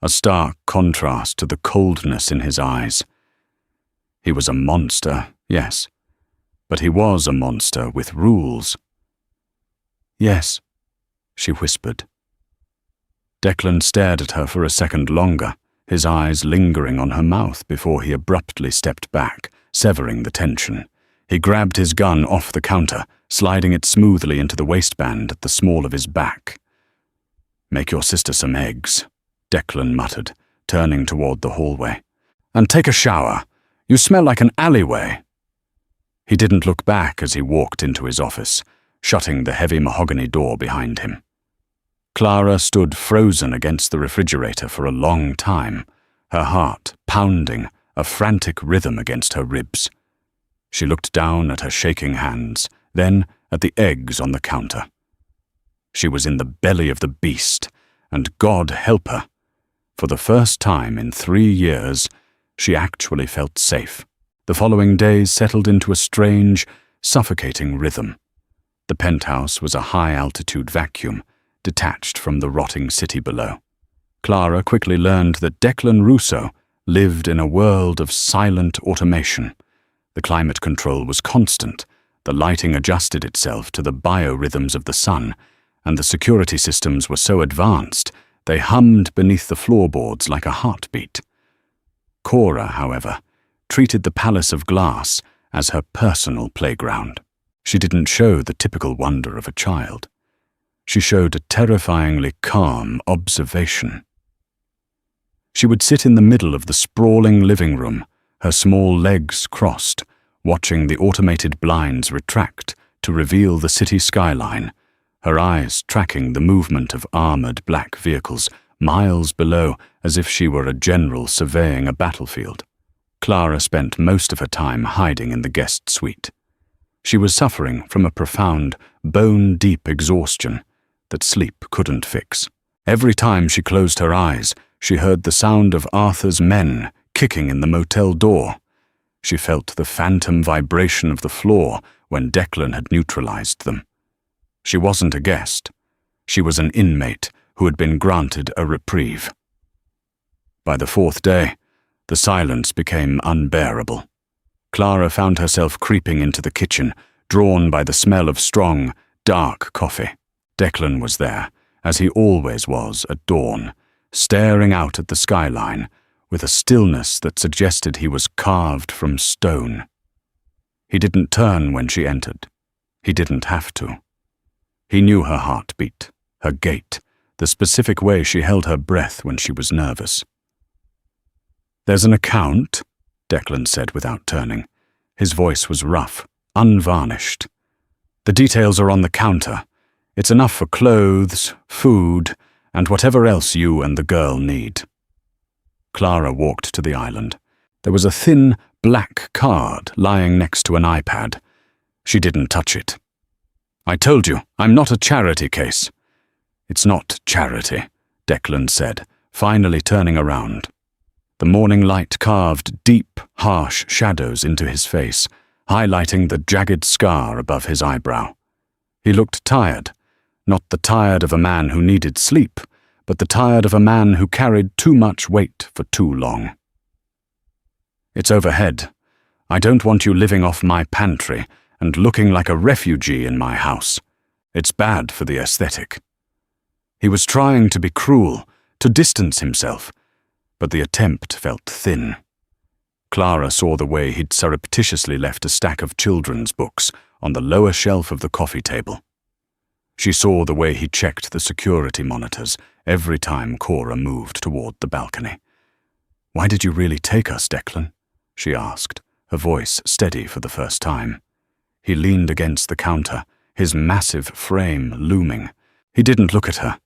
a stark contrast to the coldness in his eyes. He was a monster, yes, but he was a monster with rules. "Yes," she whispered. Declan stared at her for a second longer, his eyes lingering on her mouth before he abruptly stepped back, severing the tension. He grabbed his gun off the counter, sliding it smoothly into the waistband at the small of his back. "Make your sister some eggs," Declan muttered, turning toward the hallway. "And take a shower. You smell like an alleyway." He didn't look back as he walked into his office, shutting the heavy mahogany door behind him. Clara stood frozen against the refrigerator for a long time, her heart pounding, a frantic rhythm against her ribs. She looked down at her shaking hands, then at the eggs on the counter. She was in the belly of the beast, and God help her. For the first time in 3 years, she actually felt safe. The following days settled into a strange, suffocating rhythm. The penthouse was a high-altitude vacuum, detached from the rotting city below. Clara quickly learned that Declan Russo lived in a world of silent automation. The climate control was constant, the lighting adjusted itself to the biorhythms of the sun, and the security systems were so advanced they hummed beneath the floorboards like a heartbeat. Cora, however, treated the palace of glass as her personal playground. She didn't show the typical wonder of a child. She showed a terrifyingly calm observation. She would sit in the middle of the sprawling living room, her small legs crossed, watching the automated blinds retract to reveal the city skyline, her eyes tracking the movement of armored black vehicles miles below as if she were a general surveying a battlefield. Clara spent most of her time hiding in the guest suite. She was suffering from a profound, bone-deep exhaustion that sleep couldn't fix. Every time she closed her eyes, she heard the sound of Arthur's men kicking in the motel door. She felt the phantom vibration of the floor when Declan had neutralized them. She wasn't a guest. She was an inmate who had been granted a reprieve. By the 4th day, the silence became unbearable. Clara found herself creeping into the kitchen, drawn by the smell of strong, dark coffee. Declan was there, as he always was at dawn, staring out at the skyline with a stillness that suggested he was carved from stone. He didn't turn when she entered. He didn't have to. He knew her heartbeat, her gait, the specific way she held her breath when she was nervous. "There's an account," Declan said without turning. His voice was rough, unvarnished. "The details are on the counter. It's enough for clothes, food, and whatever else you and the girl need." Clara walked to the island. There was a thin, black card lying next to an iPad. She didn't touch it. "I told you, I'm not a charity case." "It's not charity," Declan said, finally turning around. The morning light carved deep, harsh shadows into his face, highlighting the jagged scar above his eyebrow. He looked tired, not the tired of a man who needed sleep, but the tired of a man who carried too much weight for too long. "It's overhead. I don't want you living off my pantry and looking like a refugee in my house. It's bad for the aesthetic." He was trying to be cruel, to distance himself, but the attempt felt thin. Clara saw the way he'd surreptitiously left a stack of children's books on the lower shelf of the coffee table. She saw the way he checked the security monitors every time Cora moved toward the balcony. "Why did you really take us, Declan?" she asked, her voice steady for the first time. He leaned against the counter, his massive frame looming. He didn't look at her.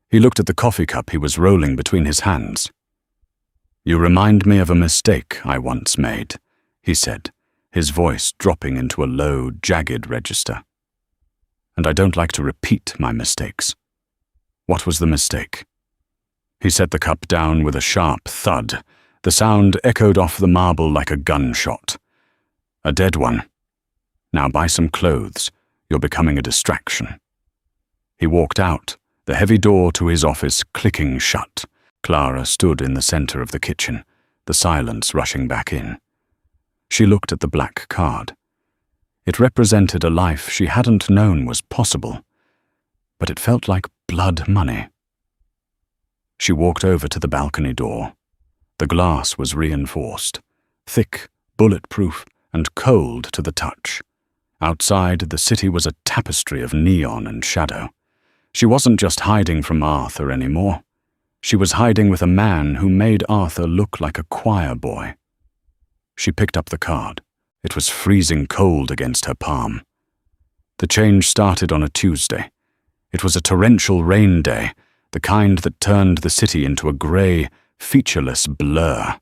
He looked at the coffee cup he was rolling between his hands. "You remind me of a mistake I once made," he said, his voice dropping into a low, jagged register. "And I don't like to repeat my mistakes." What was the mistake? He set the cup down with a sharp thud. The sound echoed off the marble like a gunshot. A dead one. Now buy some clothes. You're becoming a distraction. He walked out, the heavy door to his office clicking shut. Clara stood in the center of the kitchen, the silence rushing back in. She looked at the black card. It represented a life she hadn't known was possible, but it felt like blood money. She walked over to the balcony door. The glass was reinforced, thick, bulletproof, and cold to the touch. Outside, the city was a tapestry of neon and shadow. She wasn't just hiding from Arthur anymore. She was hiding with a man who made Arthur look like a choir boy. She picked up the card. It was freezing cold against her palm. The change started on a Tuesday. It was a torrential rain day, the kind that turned the city into a grey, featureless blur.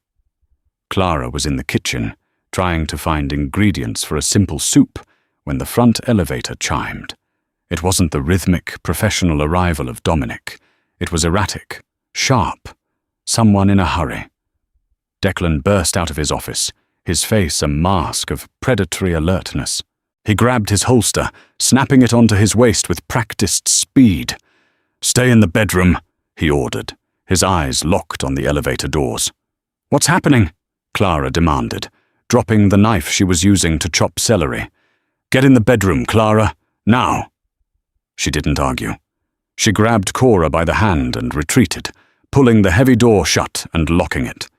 Clara was in the kitchen, trying to find ingredients for a simple soup, when the front elevator chimed. It wasn't the rhythmic, professional arrival of Dominic. It was erratic, sharp, someone in a hurry. Declan burst out of his office, his face a mask of predatory alertness. He grabbed his holster, snapping it onto his waist with practiced speed. "Stay in the bedroom," he ordered, his eyes locked on the elevator doors. "What's happening?" Clara demanded, dropping the knife she was using to chop celery. "Get in the bedroom, Clara, now." She didn't argue. She grabbed Cora by the hand and retreated, pulling the heavy door shut and locking it.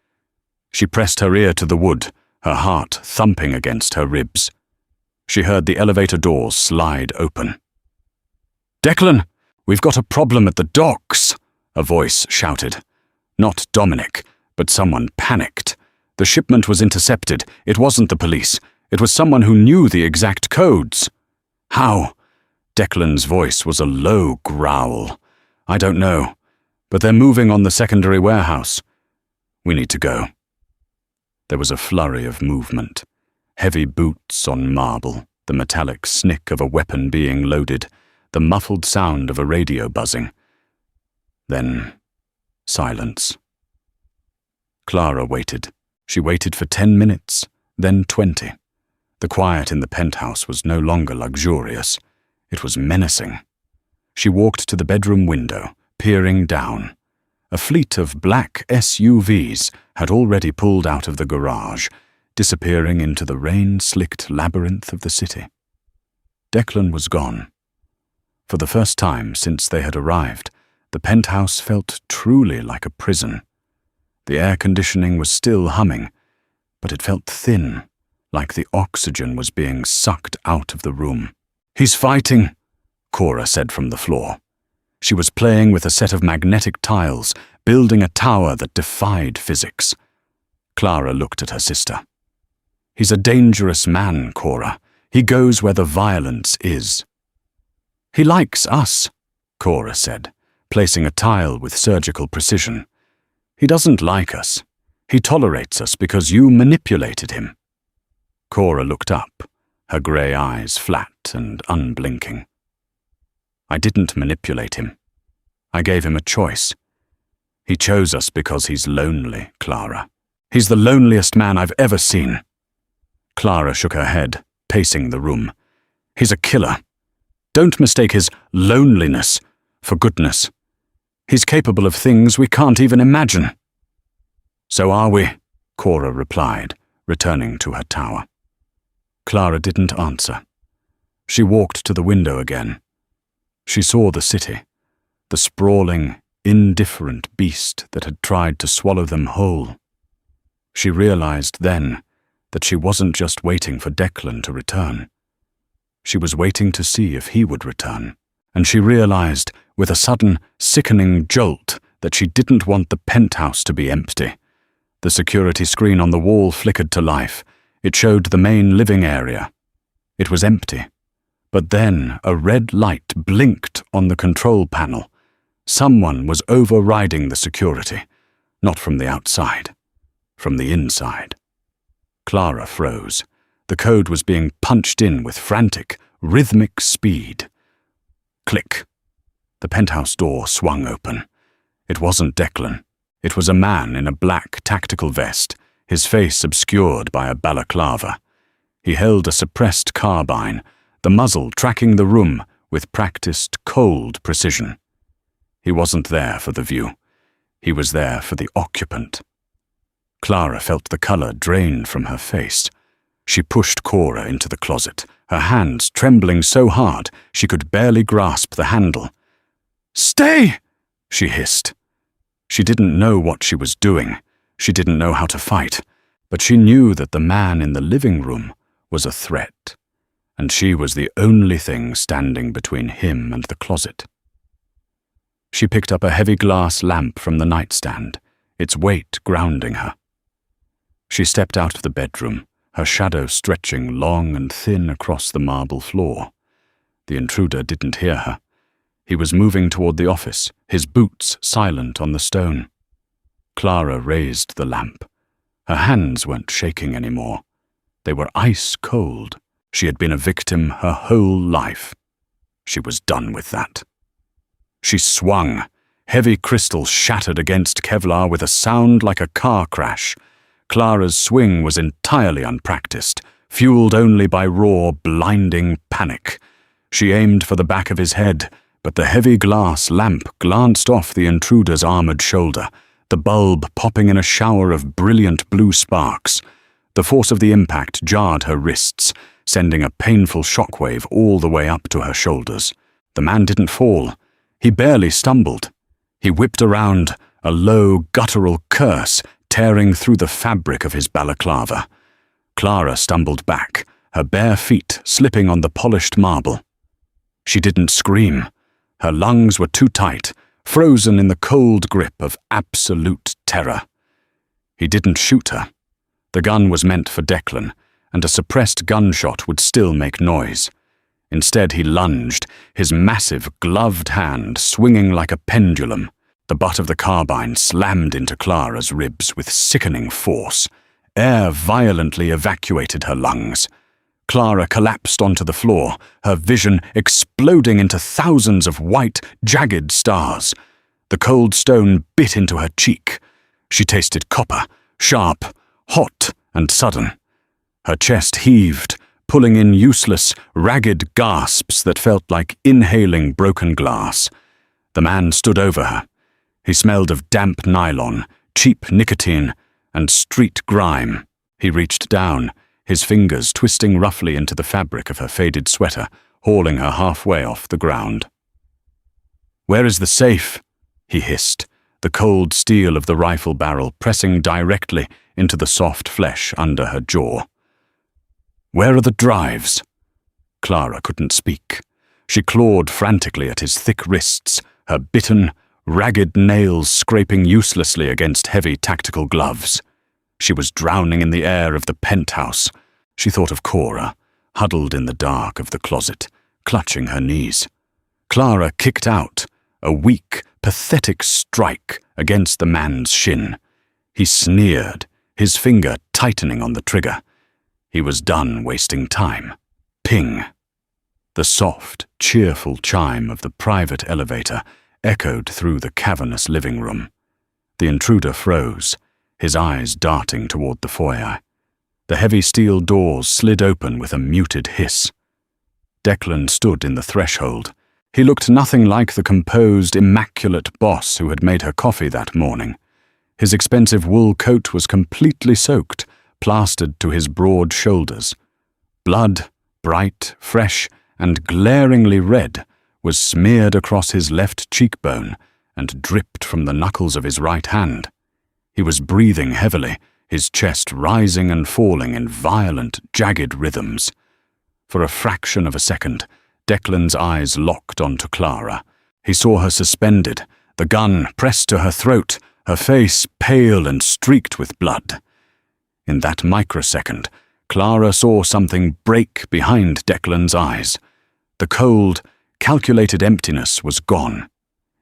She pressed her ear to the wood, her heart thumping against her ribs. She heard the elevator doors slide open. "Declan, we've got a problem at the docks," a voice shouted. Not Dominic, but someone panicked. The shipment was intercepted. It wasn't the police. It was someone who knew the exact codes. "How?" Declan's voice was a low growl. "I don't know, but they're moving on the secondary warehouse. We need to go." There was a flurry of movement. Heavy boots on marble, the metallic snick of a weapon being loaded, the muffled sound of a radio buzzing. Then, silence. Clara waited. She waited for 10 minutes, then 20. The quiet in the penthouse was no longer luxurious. It was menacing. She walked to the bedroom window, peering down. A fleet of black SUVs had already pulled out of the garage, disappearing into the rain-slicked labyrinth of the city. Declan was gone. For the first time since they had arrived, the penthouse felt truly like a prison. The air conditioning was still humming, but it felt thin, like the oxygen was being sucked out of the room. "He's fighting," Cora said from the floor. She was playing with a set of magnetic tiles, building a tower that defied physics. Clara looked at her sister. "He's a dangerous man, Cora. He goes where the violence is." "He likes us," Cora said, placing a tile with surgical precision. "He doesn't like us. He tolerates us because you manipulated him." Cora looked up, her grey eyes flat and unblinking. "I didn't manipulate him. I gave him a choice. He chose us because he's lonely, Clara. He's the loneliest man I've ever seen." Clara shook her head, pacing the room. "He's a killer. Don't mistake his loneliness for goodness. He's capable of things we can't even imagine." "So are we," Cora replied, returning to her tower. Clara didn't answer. She walked to the window again. She saw the city, the sprawling, indifferent beast that had tried to swallow them whole. She realized then that she wasn't just waiting for Declan to return. She was waiting to see if he would return, and she realized with a sudden, sickening jolt that she didn't want the penthouse to be empty. The security screen on the wall flickered to life. It showed the main living area. It was empty. But then a red light blinked on the control panel. Someone was overriding the security, not from the outside, from the inside. Clara froze. The code was being punched in with frantic, rhythmic speed. Click. The penthouse door swung open. It wasn't Declan. It was a man in a black tactical vest, his face obscured by a balaclava. He held a suppressed carbine, the muzzle tracking the room with practiced, cold precision. He wasn't there for the view. He was there for the occupant. Clara felt the color drain from her face. She pushed Cora into the closet, her hands trembling so hard she could barely grasp the handle. "Stay!" she hissed. She didn't know what she was doing. She didn't know how to fight, but she knew that the man in the living room was a threat, and she was the only thing standing between him and the closet. She picked up a heavy glass lamp from the nightstand, its weight grounding her. She stepped out of the bedroom, her shadow stretching long and thin across the marble floor. The intruder didn't hear her. He was moving toward the office, his boots silent on the stone. Clara raised the lamp. Her hands weren't shaking anymore. They were ice cold. She had been a victim her whole life. She was done with that. She swung. Heavy crystal shattered against Kevlar with a sound like a car crash. Clara's swing was entirely unpracticed, fueled only by raw, blinding panic. She aimed for the back of his head, but the heavy glass lamp glanced off the intruder's armored shoulder, the bulb popping in a shower of brilliant blue sparks. The force of the impact jarred her wrists, sending a painful shockwave all the way up to her shoulders. The man didn't fall. He barely stumbled. He whipped around, a low, guttural curse tearing through the fabric of his balaclava. Clara stumbled back, her bare feet slipping on the polished marble. She didn't scream. Her lungs were too tight, frozen in the cold grip of absolute terror. He didn't shoot her. The gun was meant for Declan, and a suppressed gunshot would still make noise. Instead, he lunged, his massive, gloved hand swinging like a pendulum. The butt of the carbine slammed into Clara's ribs with sickening force. Air violently evacuated her lungs. Clara collapsed onto the floor, her vision exploding into thousands of white, jagged stars. The cold stone bit into her cheek. She tasted copper, sharp, hot, and sudden. Her chest heaved, pulling in useless, ragged gasps that felt like inhaling broken glass. The man stood over her. He smelled of damp nylon, cheap nicotine, and street grime. He reached down, his fingers twisting roughly into the fabric of her faded sweater, hauling her halfway off the ground. "Where is the safe?" he hissed, the cold steel of the rifle barrel pressing directly into the soft flesh under her jaw. "Where are the drives?" Clara couldn't speak. She clawed frantically at his thick wrists, her bitten, ragged nails scraping uselessly against heavy tactical gloves. She was drowning in the air of the penthouse. She thought of Cora, huddled in the dark of the closet, clutching her knees. Clara kicked out, a weak, pathetic strike against the man's shin. He sneered, his finger tightening on the trigger. He was done wasting time. Ping. The soft, cheerful chime of the private elevator echoed through the cavernous living room. The intruder froze, his eyes darting toward the foyer. The heavy steel doors slid open with a muted hiss. Declan stood in the threshold. He looked nothing like the composed, immaculate boss who had made her coffee that morning. His expensive wool coat was completely soaked, plastered to his broad shoulders. Blood, bright, fresh, and glaringly red, was smeared across his left cheekbone and dripped from the knuckles of his right hand. He was breathing heavily, his chest rising and falling in violent, jagged rhythms. For a fraction of a second, Declan's eyes locked onto Clara. He saw her suspended, the gun pressed to her throat, her face pale and streaked with blood. In that microsecond, Clara saw something break behind Declan's eyes. The cold, calculated emptiness was gone.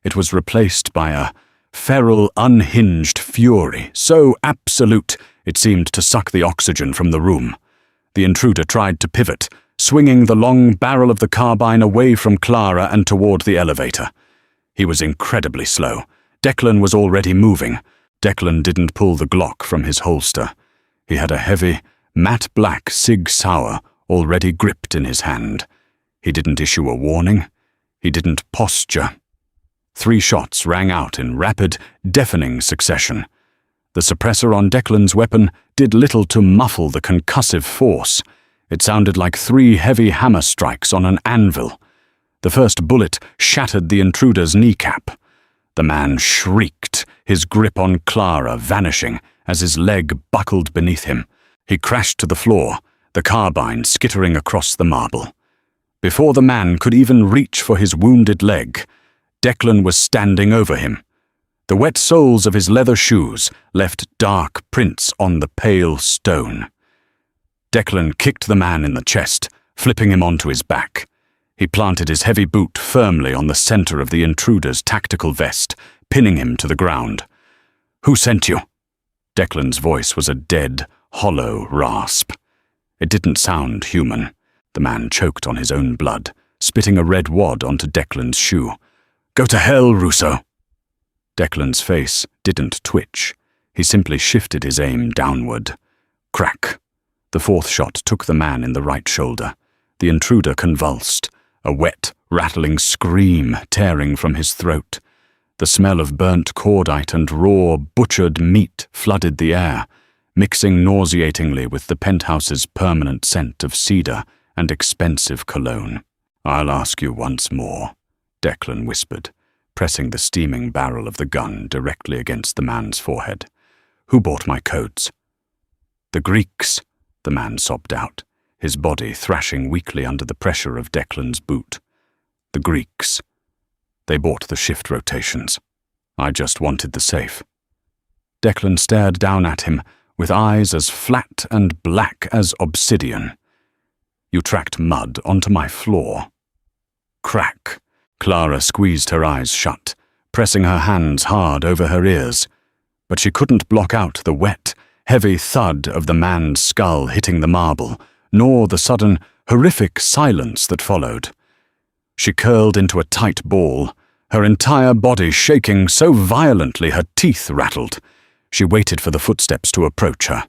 It was replaced by a feral, unhinged fury, so absolute it seemed to suck the oxygen from the room. The intruder tried to pivot, swinging the long barrel of the carbine away from Clara and toward the elevator. He was incredibly slow. Declan was already moving. Declan didn't pull the Glock from his holster. He had a heavy, matte black Sig Sauer already gripped in his hand. He didn't issue a warning. He didn't posture. 3 shots rang out in rapid, deafening succession. The suppressor on Declan's weapon did little to muffle the concussive force. It sounded like 3 heavy hammer strikes on an anvil. The first bullet shattered the intruder's kneecap. The man shrieked, his grip on Clara vanishing as his leg buckled beneath him. He crashed to the floor, the carbine skittering across the marble. Before the man could even reach for his wounded leg, Declan was standing over him. The wet soles of his leather shoes left dark prints on the pale stone. Declan kicked the man in the chest, flipping him onto his back. He planted his heavy boot firmly on the center of the intruder's tactical vest, pinning him to the ground. "Who sent you?" Declan's voice was a dead, hollow rasp. It didn't sound human. The man choked on his own blood, spitting a red wad onto Declan's shoe. "Go to hell, Russo!" Declan's face didn't twitch. He simply shifted his aim downward. Crack! The 4th shot took the man in the right shoulder. The intruder convulsed, a wet, rattling scream tearing from his throat. The smell of burnt cordite and raw, butchered meat flooded the air, mixing nauseatingly with the penthouse's permanent scent of cedar and expensive cologne. "I'll ask you once more," Declan whispered, pressing the steaming barrel of the gun directly against the man's forehead. "Who bought my coats?" "The Greeks," the man sobbed out, his body thrashing weakly under the pressure of Declan's boot. "The Greeks. They bought the shift rotations. I just wanted the safe." Declan stared down at him with eyes as flat and black as obsidian. "You tracked mud onto my floor." Crack! Clara squeezed her eyes shut, pressing her hands hard over her ears. But she couldn't block out the wet, heavy thud of the man's skull hitting the marble, nor the sudden, horrific silence that followed. She curled into a tight ball, her entire body shaking so violently her teeth rattled. She waited for the footsteps to approach her.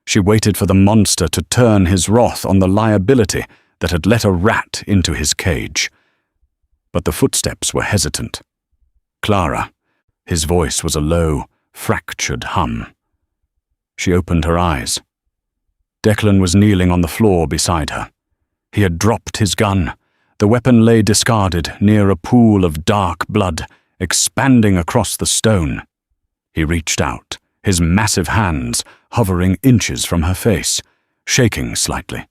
She waited for the monster to turn his wrath on the liability that had let a rat into his cage. But the footsteps were hesitant. "Clara." His voice was a low, fractured hum. She opened her eyes. Declan was kneeling on the floor beside her. He had dropped his gun. The weapon lay discarded near a pool of dark blood, expanding across the stone. He reached out, his massive hands hovering inches from her face, shaking slightly.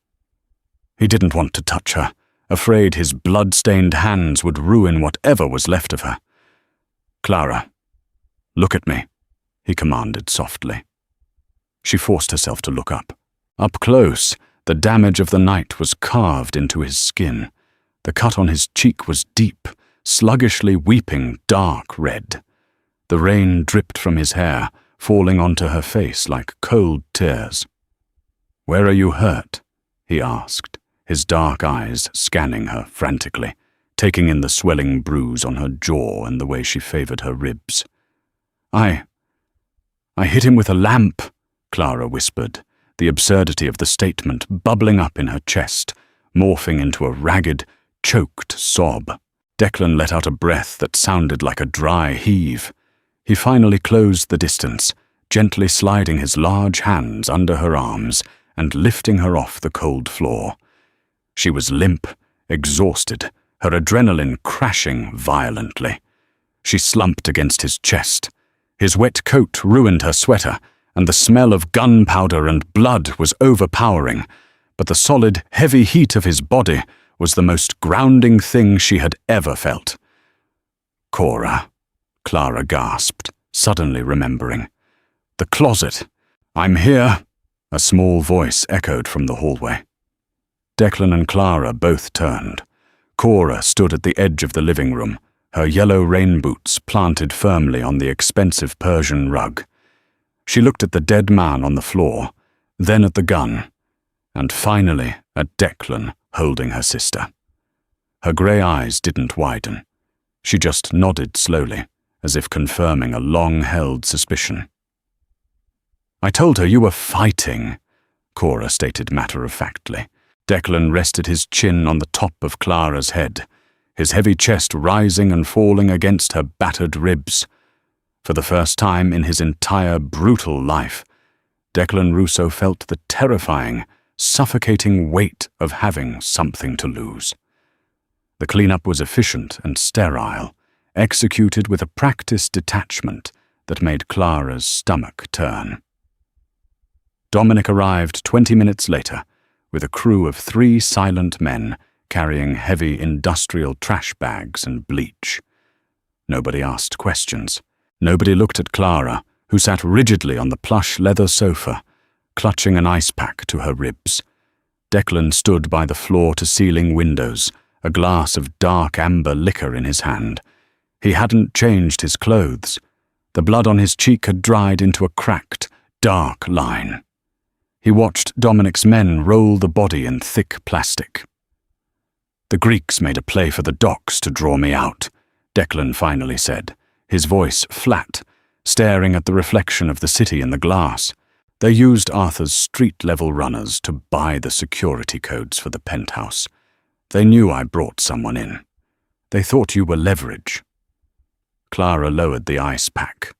He didn't want to touch her, afraid his blood-stained hands would ruin whatever was left of her. "Clara, look at me," he commanded softly. She forced herself to look up. Up close, the damage of the night was carved into his skin. The cut on his cheek was deep, sluggishly weeping dark red. The rain dripped from his hair, falling onto her face like cold tears. "Where are you hurt?" he asked, his dark eyes scanning her frantically, taking in the swelling bruise on her jaw and the way she favored her ribs. I hit him with a lamp," Clara whispered, the absurdity of the statement bubbling up in her chest, morphing into a ragged, choked sob. Declan let out a breath that sounded like a dry heave. He finally closed the distance, gently sliding his large hands under her arms and lifting her off the cold floor. She was limp, exhausted, her adrenaline crashing violently. She slumped against his chest. His wet coat ruined her sweater, and the smell of gunpowder and blood was overpowering, but the solid, heavy heat of his body was the most grounding thing she had ever felt. "Cora," Clara gasped, suddenly remembering. "The closet. I'm here," a small voice echoed from the hallway. Declan and Clara both turned. Cora stood at the edge of the living room, her yellow rain boots planted firmly on the expensive Persian rug. She looked at the dead man on the floor, then at the gun, and finally at Declan holding her sister. Her grey eyes didn't widen. She just nodded slowly, as if confirming a long-held suspicion. "I told her you were fighting," Cora stated matter-of-factly. Declan rested his chin on the top of Clara's head, his heavy chest rising and falling against her battered ribs. For the first time in his entire brutal life, Declan Russo felt the terrifying, suffocating weight of having something to lose. The cleanup was efficient and sterile, executed with a practiced detachment that made Clara's stomach turn. Dominic arrived 20 minutes later with a crew of 3 silent men carrying heavy industrial trash bags and bleach. Nobody asked questions. Nobody looked at Clara, who sat rigidly on the plush leather sofa, clutching an ice pack to her ribs. Declan stood by the floor-to-ceiling windows, a glass of dark amber liquor in his hand. He hadn't changed his clothes. The blood on his cheek had dried into a cracked, dark line. He watched Dominic's men roll the body in thick plastic. "The Greeks made a play for the docks to draw me out," Declan finally said, his voice flat, staring at the reflection of the city in the glass. "They used Arthur's street-level runners to buy the security codes for the penthouse. They knew I brought someone in. They thought you were leverage." Clara lowered the ice pack.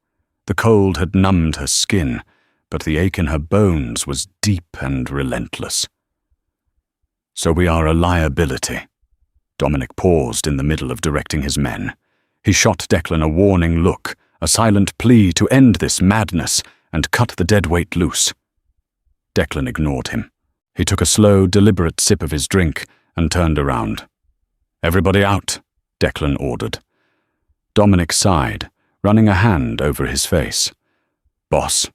The cold had numbed her skin, but the ache in her bones was deep and relentless. "So we are a liability." Dominic paused in the middle of directing his men. He shot Declan a warning look, a silent plea to end this madness and cut the dead weight loose. Declan ignored him. He took a slow, deliberate sip of his drink and turned around. "Everybody out," Declan ordered. Dominic sighed, running a hand over his face. "Boss,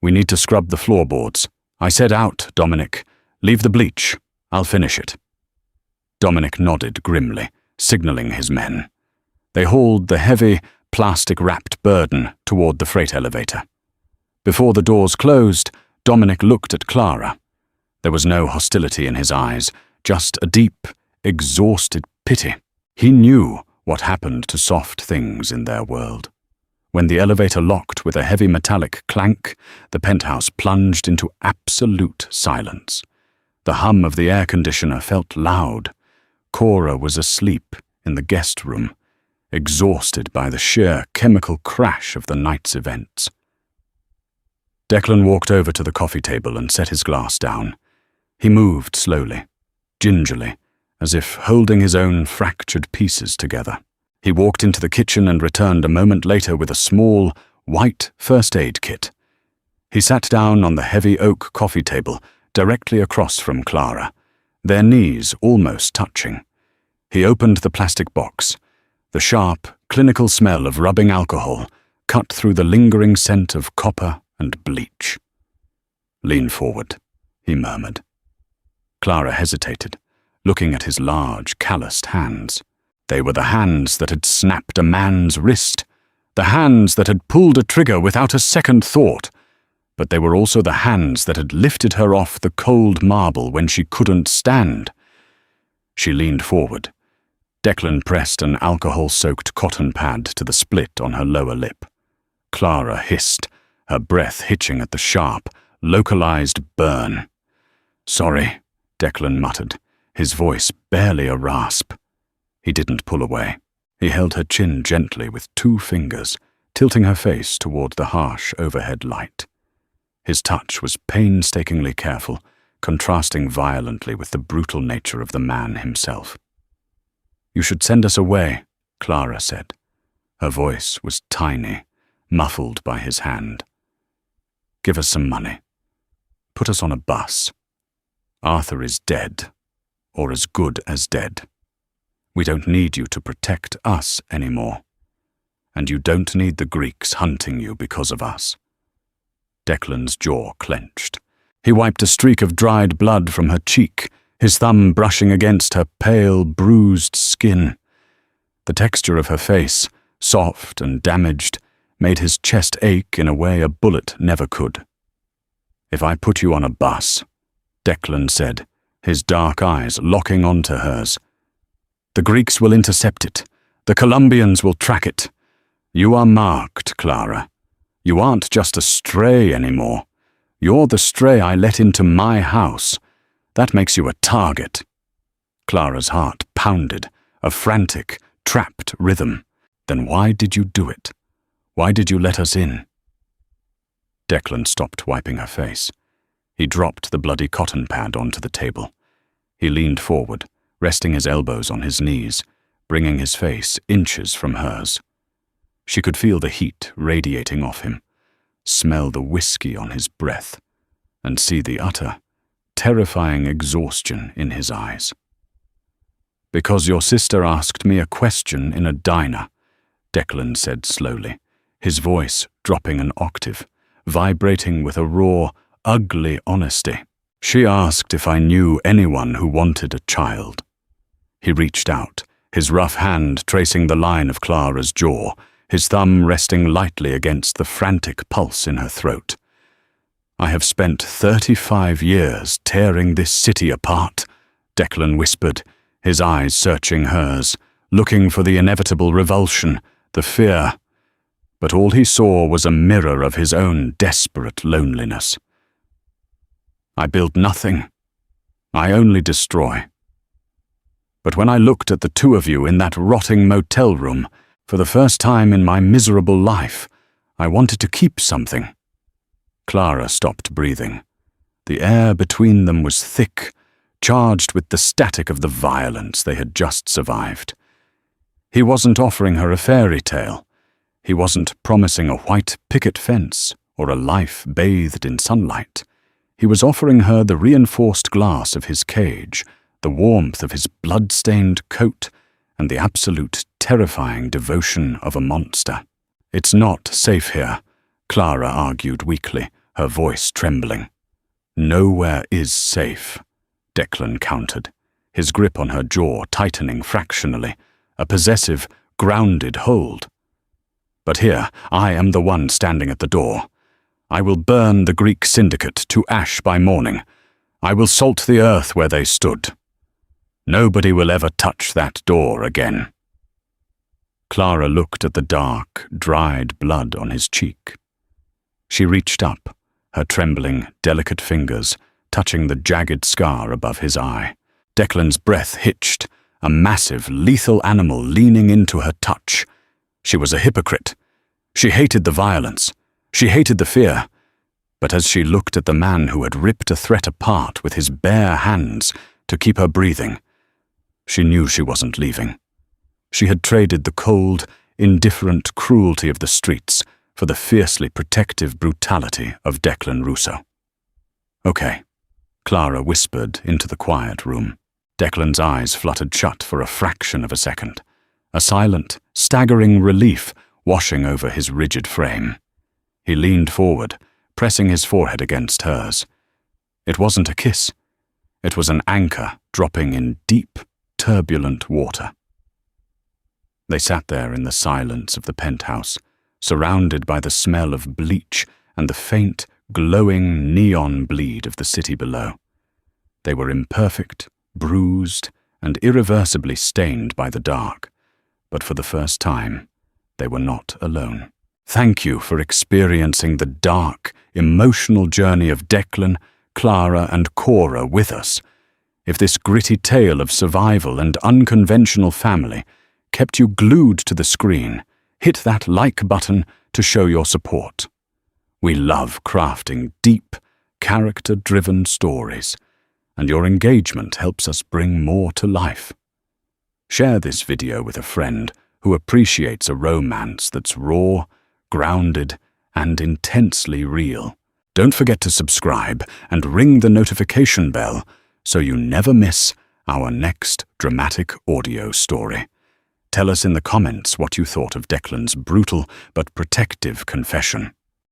we need to scrub the floorboards. I said out, Dominic. Leave the bleach. I'll finish it." Dominic nodded grimly, signaling his men. They hauled the heavy, plastic-wrapped burden toward the freight elevator. Before the doors closed, Dominic looked at Clara. There was no hostility in his eyes, just a deep, exhausted pity. He knew what happened to soft things in their world. When the elevator locked with a heavy metallic clank, the penthouse plunged into absolute silence. The hum of the air conditioner felt loud. Cora was asleep in the guest room, exhausted by the sheer chemical crash of the night's events. Declan walked over to the coffee table and set his glass down. He moved slowly, gingerly, as if holding his own fractured pieces together. He walked into the kitchen and returned a moment later with a small, white first aid kit. He sat down on the heavy oak coffee table directly across from Clara, their knees almost touching. He opened the plastic box. The sharp, clinical smell of rubbing alcohol cut through the lingering scent of copper and bleach. "Lean forward," he murmured. Clara hesitated, looking at his large, calloused hands. They were the hands that had snapped a man's wrist, the hands that had pulled a trigger without a second thought. But they were also the hands that had lifted her off the cold marble when she couldn't stand. She leaned forward. Declan pressed an alcohol-soaked cotton pad to the split on her lower lip. Clara hissed, her breath hitching at the sharp, localized burn. "Sorry," Declan muttered, his voice barely a rasp. He didn't pull away. He held her chin gently with 2 fingers, tilting her face toward the harsh overhead light. His touch was painstakingly careful, contrasting violently with the brutal nature of the man himself. "You should send us away," Clara said. Her voice was tiny, muffled by his hand. "Give us some money. Put us on a bus. Arthur is dead, or as good as dead. We don't need you to protect us anymore. And you don't need the Greeks hunting you because of us." Declan's jaw clenched. He wiped a streak of dried blood from her cheek, his thumb brushing against her pale, bruised skin. The texture of her face, soft and damaged, made his chest ache in a way a bullet never could. "If I put you on a bus," Declan said, his dark eyes locking onto hers, "the Greeks will intercept it. The Colombians will track it. You are marked, Clara. You aren't just a stray anymore. You're the stray I let into my house. That makes you a target." Clara's heart pounded, a frantic, trapped rhythm. "Then why did you do it? Why did you let us in?" Declan stopped wiping her face. He dropped the bloody cotton pad onto the table. He leaned forward, resting his elbows on his knees, bringing his face inches from hers. She could feel the heat radiating off him, smell the whiskey on his breath, and see the utter, terrifying exhaustion in his eyes. "Because your sister asked me a question in a diner," Declan said slowly, his voice dropping an octave, vibrating with a raw, ugly honesty. "She asked if I knew anyone who wanted a child." He reached out, his rough hand tracing the line of Clara's jaw, his thumb resting lightly against the frantic pulse in her throat. "I have spent 35 years tearing this city apart," Declan whispered, his eyes searching hers, looking for the inevitable revulsion, the fear. But all he saw was a mirror of his own desperate loneliness. "I build nothing. I only destroy. But when I looked at the two of you in that rotting motel room, for the first time in my miserable life, I wanted to keep something." Clara stopped breathing. The air between them was thick, charged with the static of the violence they had just survived. He wasn't offering her a fairy tale. He wasn't promising a white picket fence or a life bathed in sunlight. He was offering her the reinforced glass of his cage, the warmth of his blood-stained coat, and the absolute terrifying devotion of a monster. "It's not safe here," Clara argued weakly, her voice trembling. "Nowhere is safe," Declan countered, his grip on her jaw tightening fractionally, a possessive, grounded hold. "But here, I am the one standing at the door. I will burn the Greek syndicate to ash by morning. I will salt the earth where they stood. Nobody will ever touch that door again." Clara looked at the dark, dried blood on his cheek. She reached up, her trembling, delicate fingers touching the jagged scar above his eye. Declan's breath hitched, a massive, lethal animal leaning into her touch. She was a hypocrite. She hated the violence. She hated the fear. But as she looked at the man who had ripped a threat apart with his bare hands to keep her breathing, she knew she wasn't leaving. She had traded the cold, indifferent cruelty of the streets for the fiercely protective brutality of Declan Russo. "Okay," Clara whispered into the quiet room. Declan's eyes fluttered shut for a fraction of a second, a silent, staggering relief washing over his rigid frame. He leaned forward, pressing his forehead against hers. It wasn't a kiss. It was an anchor dropping in deep, turbulent water. They sat there in the silence of the penthouse, surrounded by the smell of bleach and the faint, glowing neon bleed of the city below. They were imperfect, bruised, and irreversibly stained by the dark, but for the first time, they were not alone. "Thank you for experiencing the dark, emotional journey of Declan, Clara, and Cora with us. If this gritty tale of survival and unconventional family kept you glued to the screen, hit that like button to show your support. We love crafting deep, character-driven stories, and your engagement helps us bring more to life. Share this video with a friend who appreciates a romance that's raw, grounded, and intensely real. Don't forget to subscribe and ring the notification bell so you never miss our next dramatic audio story. Tell us in the comments what you thought of Declan's brutal but protective confession.